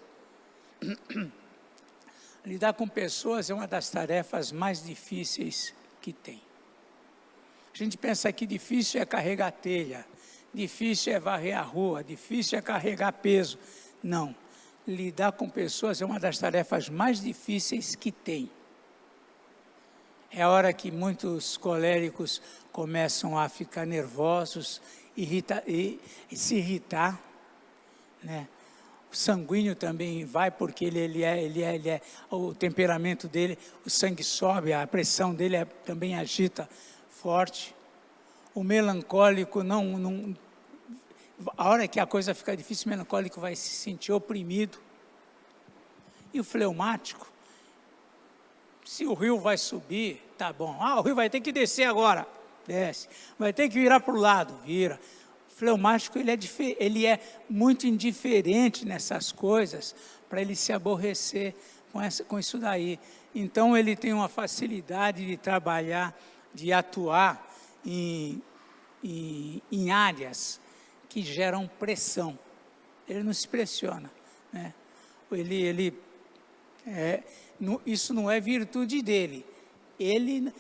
Lidar com pessoas é uma das tarefas mais difíceis que tem. A gente pensa que difícil é carregar telha, difícil é varrer a rua, difícil é carregar peso. Não. Lidar com pessoas é uma das tarefas mais difíceis que tem. É a hora que muitos coléricos começam a ficar nervosos, e se irritar, né? O sanguíneo também vai, porque o temperamento dele, o sangue sobe, a pressão dele também agita forte. O melancólico a hora que a coisa fica difícil, o melancólico vai se sentir oprimido. E o fleumático, se o rio vai subir, tá bom. O rio vai ter que descer agora, desce. Vai ter que virar para o lado, vira. O fleumático, ele é muito indiferente nessas coisas, para ele se aborrecer com isso daí. Então, ele tem uma facilidade de trabalhar, de atuar em áreas que geram pressão. Ele não se pressiona, né? Isso não é virtude dele. Ele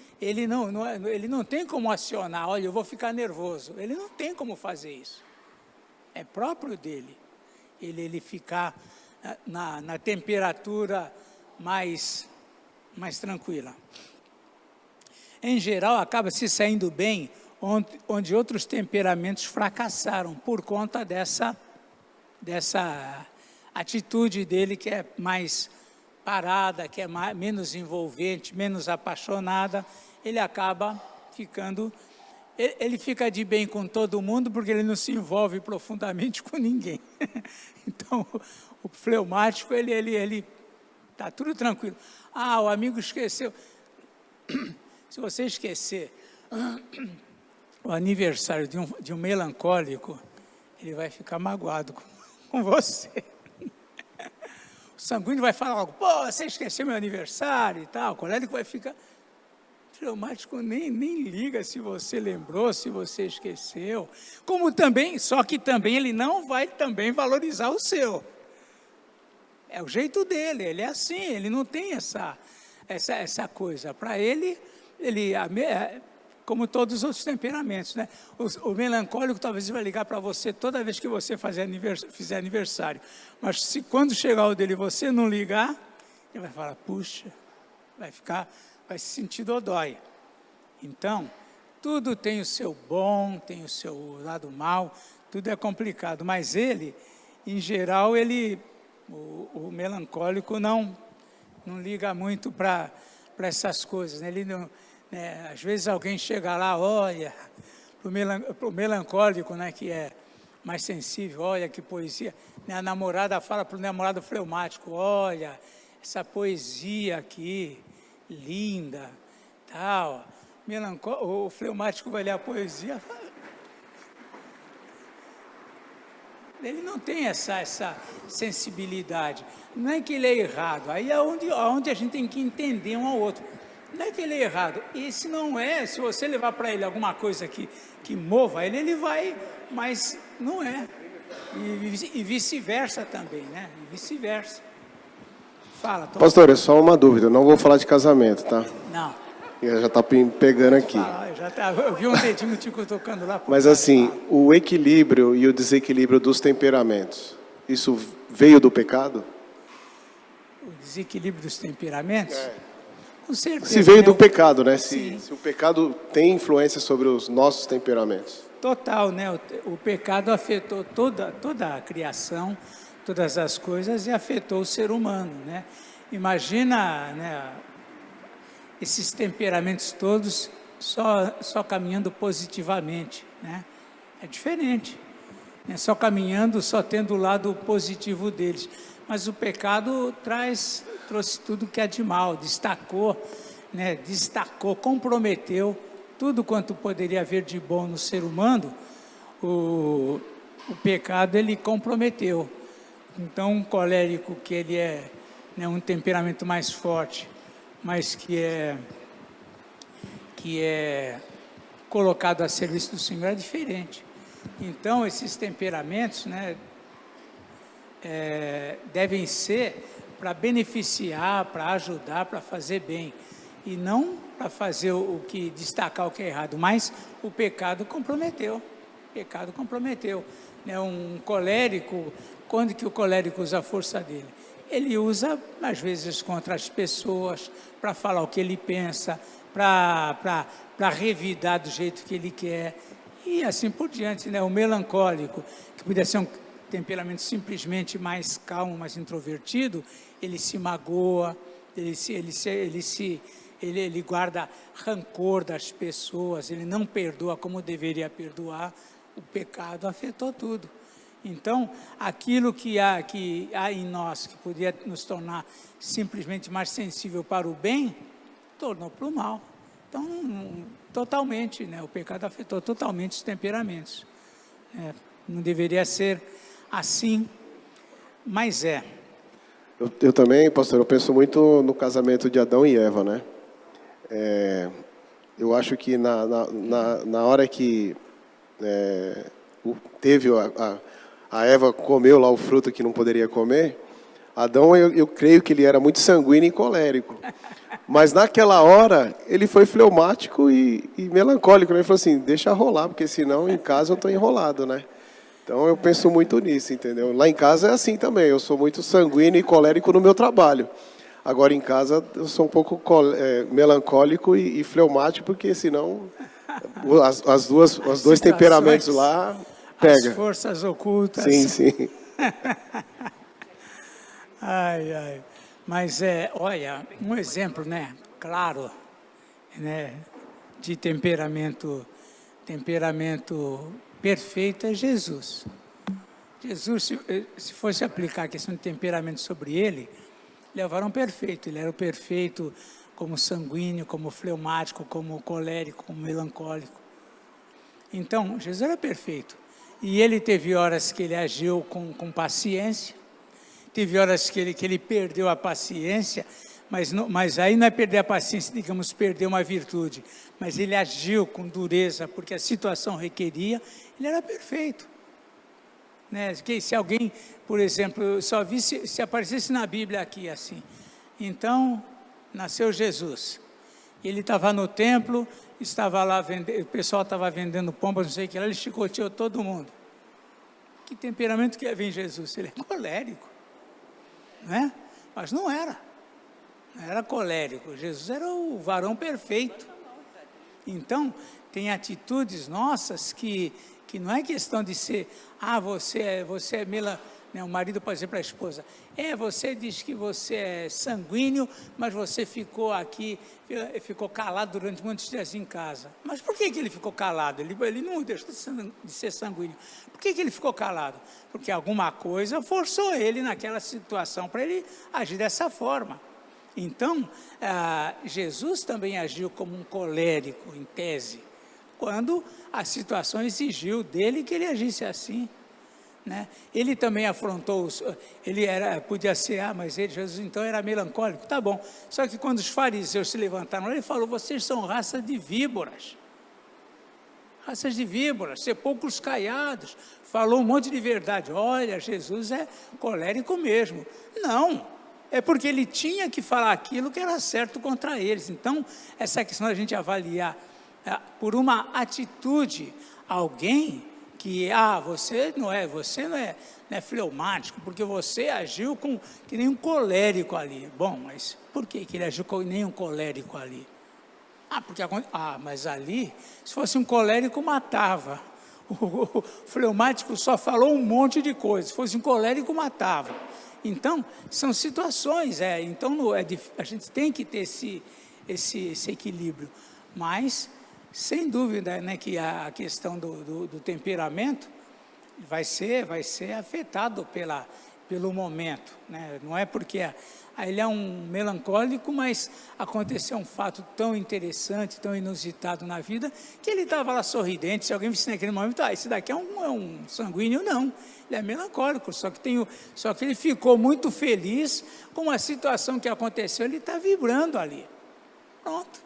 não tem como acionar, olha, eu vou ficar nervoso. Ele não tem como fazer isso. É próprio dele. Ele ficar na temperatura mais tranquila. Em geral, acaba se saindo bem onde outros temperamentos fracassaram por conta dessa atitude dele que é mais parada, que é menos envolvente, menos apaixonada. Ele acaba ficando... Ele fica de bem com todo mundo porque ele não se envolve profundamente com ninguém. Então, o fleumático, ele está tudo tranquilo. O amigo esqueceu. Se você esquecer o aniversário de um melancólico, ele vai ficar magoado com você. O sanguíneo vai falar algo, você esqueceu meu aniversário e tal. O colérico vai ficar... O fleumático nem liga se você lembrou, se você esqueceu. Como também, só que também ele não vai também valorizar o seu. É o jeito dele, ele é assim, ele não tem essa coisa. Para ele, como todos os outros temperamentos, né? O melancólico talvez vai ligar para você toda vez que você fizer aniversário. Mas se quando chegar o dele você não ligar, ele vai falar, puxa, vai se sentir dodói. Então, tudo tem o seu bom, tem o seu lado mal, tudo é complicado. Mas ele, em geral, o melancólico não liga muito para essas coisas, né? Ele não... às vezes alguém chega lá, olha, para o melancólico, né, que é mais sensível, olha que poesia. A namorada fala para o namorado fleumático, olha, essa poesia aqui, linda, tal. O fleumático vai ler a poesia, Ele não tem essa sensibilidade. Não é que ele é errado. Aí é onde a gente tem que entender um ao outro. Não é que ele é errado. Esse não é. Se você levar para ele alguma coisa que mova ele, ele vai, mas não é. E vice-versa também, né? E vice-versa. Fala, Tom. Pastor, é só uma dúvida. Não vou falar de casamento, tá? Não. Já está pegando aqui. Eu vi um dedinho te tocando lá. Mas assim, o equilíbrio e o desequilíbrio dos temperamentos, isso veio do pecado? O desequilíbrio dos temperamentos? Com certeza. Se veio do pecado, né? Sim. Se o pecado tem influência sobre os nossos temperamentos. Total, né? O pecado afetou toda a criação, todas as coisas, e afetou o ser humano, né? Imagina, né, esses temperamentos todos só caminhando positivamente, né? É diferente, né? Só caminhando, só tendo o lado positivo deles. Mas o pecado trouxe tudo que é de mal, destacou, comprometeu tudo quanto poderia haver de bom no ser humano. O pecado, ele comprometeu. Então, um colérico que ele é, né, um temperamento mais forte, mas que é colocado a serviço do Senhor, é diferente. Então, esses temperamentos, né, devem ser para beneficiar, para ajudar, para fazer bem, e não para fazer destacar o que é errado, mas o pecado comprometeu. Né? Um colérico, quando que o colérico usa a força dele? Ele usa, às vezes, contra as pessoas, para falar o que ele pensa, para revidar do jeito que ele quer, e assim por diante, né? O melancólico, que podia ser um temperamento simplesmente mais calmo, mais introvertido, ele se magoa, ele guarda rancor das pessoas, ele não perdoa como deveria perdoar. O pecado afetou tudo. Então, aquilo que há em nós, que podia nos tornar simplesmente mais sensível para o bem, tornou para o mal. Então, totalmente, né? O pecado afetou totalmente os temperamentos. Não deveria ser assim, mas é. Eu também, pastor, eu penso muito no casamento de Adão e Eva, né? Eu acho que na hora que teve a Eva comeu lá o fruto que não poderia comer, Adão, eu creio que ele era muito sanguíneo e colérico. Mas naquela hora, ele foi fleumático e melancólico, né? Ele falou assim, deixa rolar, porque senão em casa eu estou enrolado, né? Então eu penso muito nisso, entendeu? Lá em casa é assim também, eu sou muito sanguíneo e colérico no meu trabalho. Agora em casa eu sou um pouco melancólico e fleumático, porque senão os dois temperamentos lá pega. As forças ocultas. Sim, sim. Ai. Mas olha, um exemplo, né, claro, né, de temperamento perfeito é Jesus. Jesus, se fosse aplicar a questão de temperamento sobre ele era um perfeito. Ele era o perfeito como sanguíneo, como fleumático, como colérico, como melancólico. Então, Jesus era perfeito. E ele teve horas que ele agiu com paciência, teve horas que ele perdeu a paciência, mas aí não é perder a paciência, digamos, perder uma virtude, mas ele agiu com dureza, porque a situação requeria, ele era perfeito. Né? Que se alguém, por exemplo, só visse, se aparecesse na Bíblia aqui assim, então, nasceu Jesus, ele estava no templo, estava lá, o pessoal estava vendendo pombas, não sei o que lá, ele chicoteou todo mundo. Que temperamento que ia vir Jesus? Ele é colérico, né? Mas não era colérico, Jesus era o varão perfeito. Então, tem atitudes nossas que não é questão de ser, você é né, o marido pode dizer para a esposa, você diz que você é sanguíneo, mas você ficou calado durante muitos dias em casa. Mas por que ele ficou calado? Ele não deixou de ser sanguíneo. Por que ele ficou calado? Porque alguma coisa forçou ele naquela situação para ele agir dessa forma. Então, Jesus também agiu como um colérico, em tese, quando a situação exigiu dele que ele agisse assim. né? Ele também afrontou, podia ser, mas Jesus então era melancólico, tá bom. Só que quando os fariseus se levantaram, ele falou, vocês são raça de víboras. Raças de víboras, sepulcros caiados. Falou um monte de verdade. Olha, Jesus é colérico mesmo. Não, é porque ele tinha que falar aquilo que era certo contra eles. Então, essa questão da gente avaliar por uma atitude alguém que, você não é fleumático, porque você agiu que nem um colérico ali. Bom, mas por que ele agiu que nem um colérico ali? Mas ali, se fosse um colérico, matava. O fleumático só falou um monte de coisa. Se fosse um colérico, matava. Então, são situações. Então, a gente tem que ter esse equilíbrio. Mas, sem dúvida, né, que a questão do temperamento vai ser afetado pelo momento, né? Não é porque ele é um melancólico, mas aconteceu um fato tão interessante, tão inusitado na vida, que ele estava lá sorridente. Se alguém visse naquele momento, esse daqui é um sanguíneo, não. Ele é melancólico, só que ele ficou muito feliz com a situação que aconteceu, ele está vibrando ali. Pronto.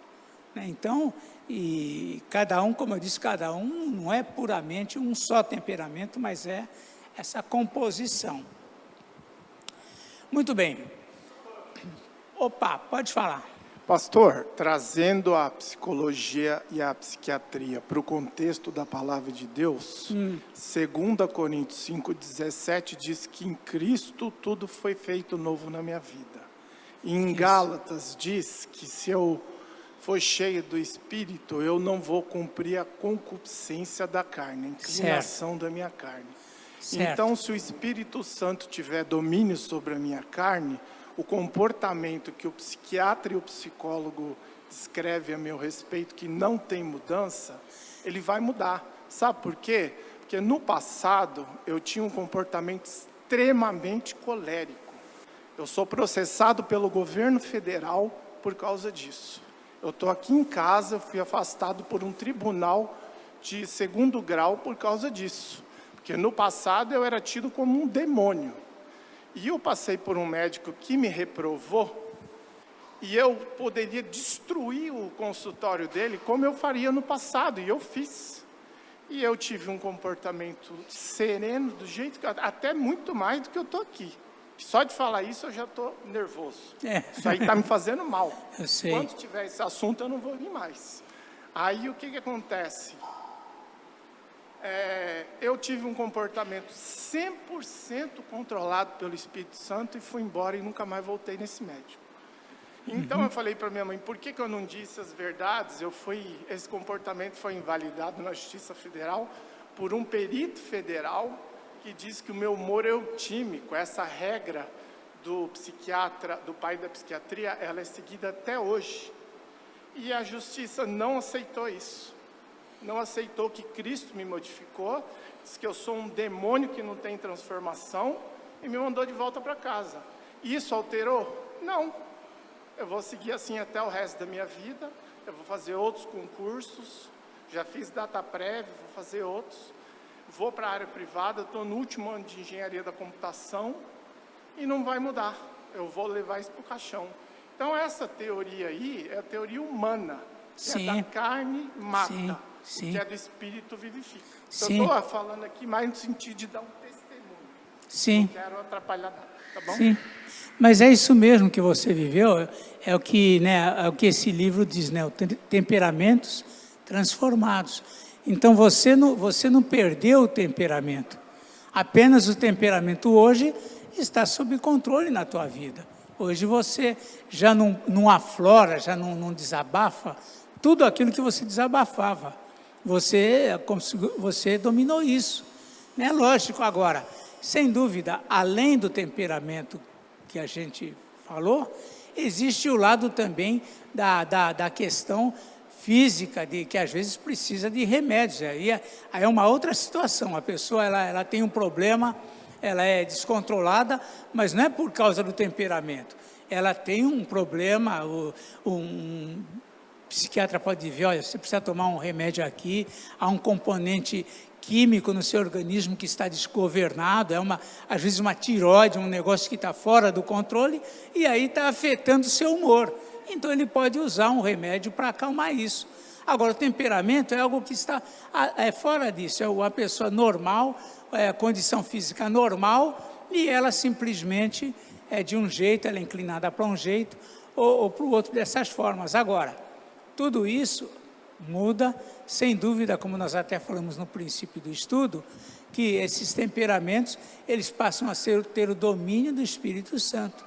Então, e cada um, como eu disse, cada um não é puramente um só temperamento, mas é essa composição. Muito bem. Opa, pode falar. Pastor, trazendo a psicologia e a psiquiatria para o contexto da palavra de Deus, 2 Coríntios 5,17 diz que em Cristo tudo foi feito novo na minha vida. E em Gálatas diz que se eu for cheio do Espírito, eu não vou cumprir a concupiscência da carne, a inclinação da minha carne. Certo. Então, se o Espírito Santo tiver domínio sobre a minha carne, o comportamento que o psiquiatra e o psicólogo descrevem a meu respeito, que não tem mudança, ele vai mudar. Sabe por quê? Porque no passado eu tinha um comportamento extremamente colérico. Eu sou processado pelo governo federal por causa disso. Eu estou aqui em casa, fui afastado por um tribunal de 2º grau por causa disso. Porque no passado eu era tido como um demônio. E eu passei por um médico que me reprovou, e eu poderia destruir o consultório dele, como eu faria no passado, e eu fiz. E eu tive um comportamento sereno, do jeito que, até muito mais do que eu estou aqui. Só de falar isso eu já estou nervoso. Isso aí está me fazendo mal. Eu sei. Quando tiver esse assunto eu não vou vir mais. Aí o que acontece? Eu tive um comportamento 100% controlado pelo Espírito Santo e fui embora e nunca mais voltei nesse médico. Então eu falei para minha mãe, por que eu não disse as verdades? Esse comportamento foi invalidado na Justiça Federal por um perito federal que diz que o meu humor é eutímico. Essa regra do psiquiatra, do pai da psiquiatria, ela é seguida até hoje. E a Justiça não aceitou isso. Não aceitou que Cristo me modificou, disse que eu sou um demônio que não tem transformação e me mandou de volta para casa. Isso alterou? Não. Eu vou seguir assim até o resto da minha vida, eu vou fazer outros concursos, já fiz data prévia, vou fazer outros, vou para a área privada, estou no último ano de engenharia da computação e não vai mudar, eu vou levar isso para o caixão. Então essa teoria aí é a teoria humana, que é da carne mata. Sim. Que é do Espírito vivifica. Sim. Eu estou falando aqui mais no sentido de dar um testemunho. Sim. Não quero atrapalhar nada, tá bom? Sim. Mas é isso mesmo que você viveu, é o que esse livro diz, né? Temperamentos transformados. Então você não perdeu o temperamento. Apenas o temperamento hoje está sob controle na tua vida. Hoje você já não aflora, já não desabafa tudo aquilo que você desabafava. Você dominou isso. Né? Lógico, agora, sem dúvida, além do temperamento que a gente falou, existe o lado também da questão física, que às vezes precisa de remédios. Aí é uma outra situação. A pessoa ela tem um problema, ela é descontrolada, mas não é por causa do temperamento. Ela tem um problema, psiquiatra pode ver, olha, você precisa tomar um remédio aqui, há um componente químico no seu organismo que está desgovernado, às vezes uma tireoide, um negócio que está fora do controle, e aí está afetando o seu humor. Então ele pode usar um remédio para acalmar isso. Agora, o temperamento é algo que está fora disso, é uma pessoa normal, a condição física normal, e ela simplesmente é de um jeito, ela é inclinada para um jeito ou para o outro dessas formas. Agora, tudo isso muda, sem dúvida, como nós até falamos no princípio do estudo, que esses temperamentos, eles passam a ter o domínio do Espírito Santo.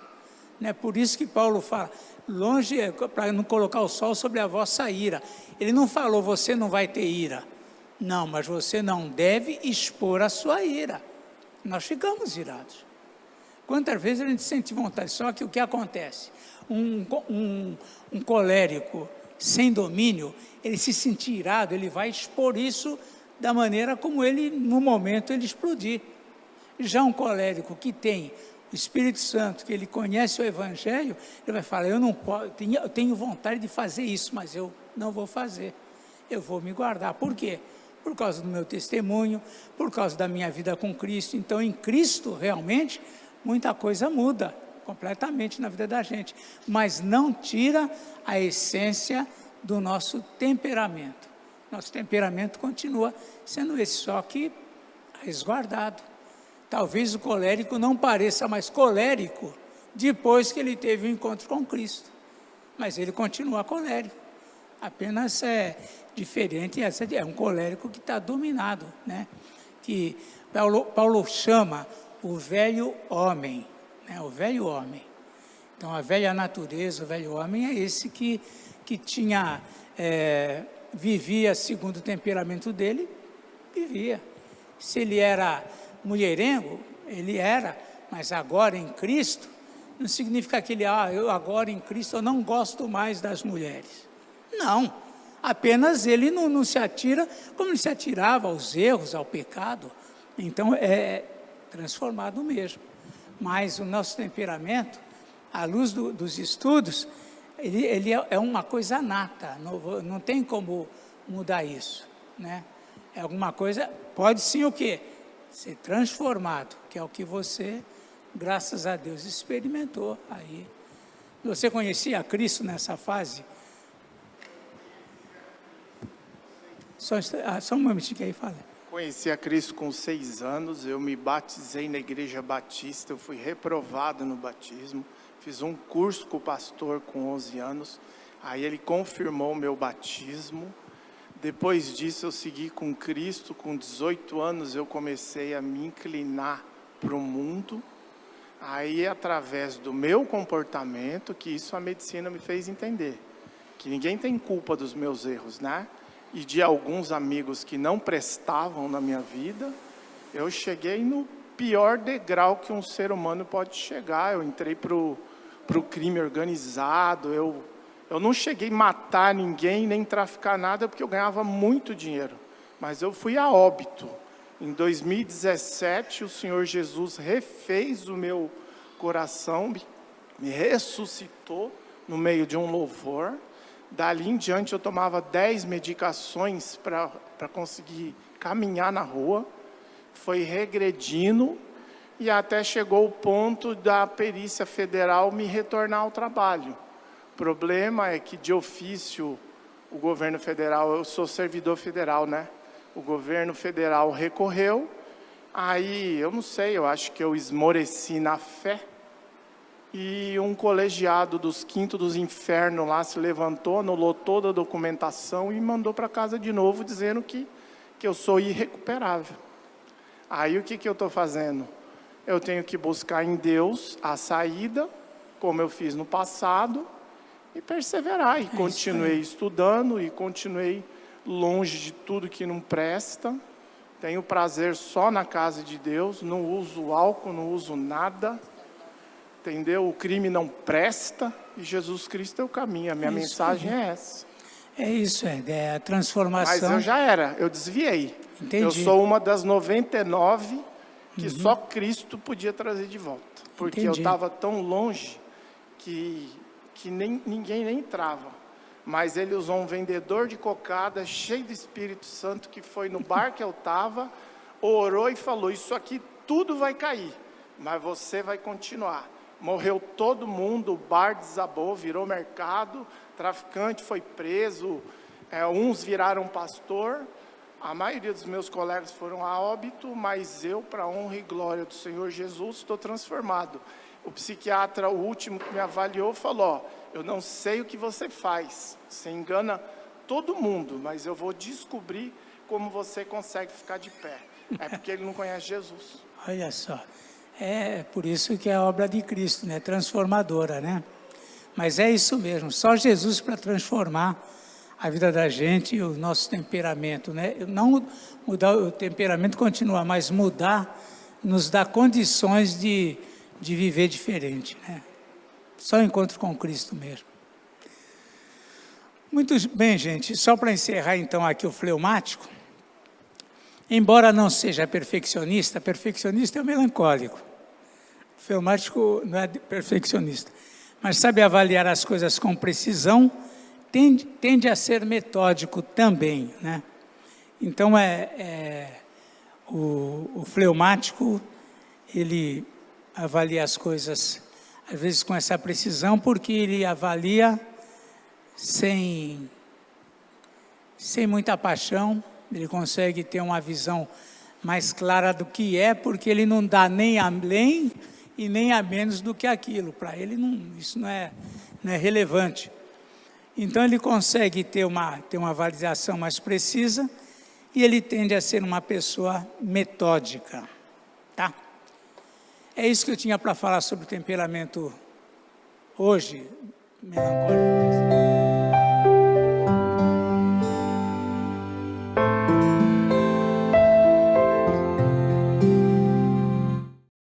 Né? Por isso que Paulo fala, longe, para não colocar o sol sobre a vossa ira. Ele não falou, você não vai ter ira. Não, mas você não deve expor a sua ira. Nós ficamos irados. Quantas vezes a gente sente vontade? Só que o que acontece? Um colérico sem domínio, ele se sentir irado, ele vai expor isso da maneira como ele, no momento, ele explodir. Já um colérico que tem o Espírito Santo, que ele conhece o Evangelho, ele vai falar, eu tenho vontade de fazer isso, mas eu não vou fazer. Eu vou me guardar. Por quê? Por causa do meu testemunho, por causa da minha vida com Cristo. Então, em Cristo, realmente, muita coisa muda completamente na vida da gente, mas não tira a essência do nosso temperamento. Nosso temperamento continua sendo esse, só que resguardado. Talvez o colérico não pareça mais colérico depois que ele teve o encontro com Cristo, mas ele continua colérico, apenas é diferente, é um colérico que está dominado, né? Que Paulo chama o velho homem, né? O velho homem. Então, a velha natureza, o velho homem é esse que tinha, vivia segundo o temperamento dele, vivia. Se ele era mulherengo, ele era, mas agora em Cristo, não significa que eu agora em Cristo eu não gosto mais das mulheres. Não, apenas ele não se atira como ele se atirava aos erros, ao pecado. Então, é transformado mesmo. Mas o nosso temperamento, à luz dos estudos, ele é uma coisa nata, não tem como mudar isso, né? É alguma coisa, pode sim o quê? Ser transformado, que é o que você, graças a Deus, experimentou aí. Você conhecia Cristo nessa fase? Só um momentinho que aí fala. Conheci a Cristo com 6 anos, eu me batizei na igreja batista, eu fui reprovado no batismo, fiz um curso com o pastor com 11 anos, aí ele confirmou o meu batismo. Depois disso eu segui com Cristo, com 18 anos eu comecei a me inclinar para o mundo, aí através do meu comportamento, que isso a medicina me fez entender, que ninguém tem culpa dos meus erros, né? E de alguns amigos que não prestavam na minha vida, eu cheguei no pior degrau que um ser humano pode chegar. Eu entrei para o crime organizado, eu não cheguei a matar ninguém, nem traficar nada, porque eu ganhava muito dinheiro. Mas eu fui a óbito. Em 2017, o Senhor Jesus refez o meu coração, me ressuscitou no meio de um louvor. Dali em diante eu tomava 10 medicações para conseguir caminhar na rua. Foi regredindo e até chegou o ponto da perícia federal me retornar ao trabalho. O problema é que de ofício o governo federal, eu sou servidor federal, né? O governo federal recorreu, aí eu não sei, eu acho que eu esmoreci na fé. E um colegiado dos quintos dos infernos lá se levantou, anulou toda a documentação e me mandou para casa de novo, dizendo que eu sou irrecuperável. Aí o que eu estou fazendo? Eu tenho que buscar em Deus a saída, como eu fiz no passado, e perseverar. E continuei estudando, e continuei longe de tudo que não presta. Tenho prazer só na casa de Deus, não uso álcool, não uso nada. Entendeu? O crime não presta e Jesus Cristo é o caminho. A minha mensagem é essa. É isso, é a transformação. Mas eu já era, eu desviei. Entendi. Eu sou uma das 99 que só Cristo podia trazer de volta. Porque eu estava tão longe que ninguém nem entrava. mas ele usou um vendedor de cocada cheio do Espírito Santo que foi no bar que eu estava, orou e falou: isso aqui tudo vai cair, mas você vai continuar. Morreu todo mundo, o bar desabou, virou mercado, traficante foi preso, uns viraram pastor, a maioria dos meus colegas foram a óbito, mas eu, para a honra e glória do Senhor Jesus, estou transformado. O psiquiatra, o último que me avaliou, falou: eu não sei o que você faz, você engana todo mundo, mas eu vou descobrir como você consegue ficar de pé. É porque ele não conhece Jesus. Olha só, é por isso que é a obra de Cristo, né? Transformadora, né? Mas é isso mesmo, só Jesus para transformar a vida da gente e o nosso temperamento, né? Não mudar o temperamento, continuar, mas mudar, nos dá condições de viver diferente, né? Só o encontro com Cristo mesmo. Muito bem, gente, só para encerrar então aqui o fleumático, embora não seja perfeccionista é o melancólico. O fleumático não é perfeccionista, mas sabe avaliar as coisas com precisão, tende a ser metódico também, né? Então, o fleumático, ele avalia as coisas, às vezes, com essa precisão, porque ele avalia sem muita paixão, ele consegue ter uma visão mais clara do que é, porque ele não dá nem além e nem a menos do que aquilo. Para ele, isso não é relevante. Então, ele consegue ter uma avaliação mais precisa e ele tende a ser uma pessoa metódica, tá? É isso que eu tinha para falar sobre o temperamento hoje, melancólico.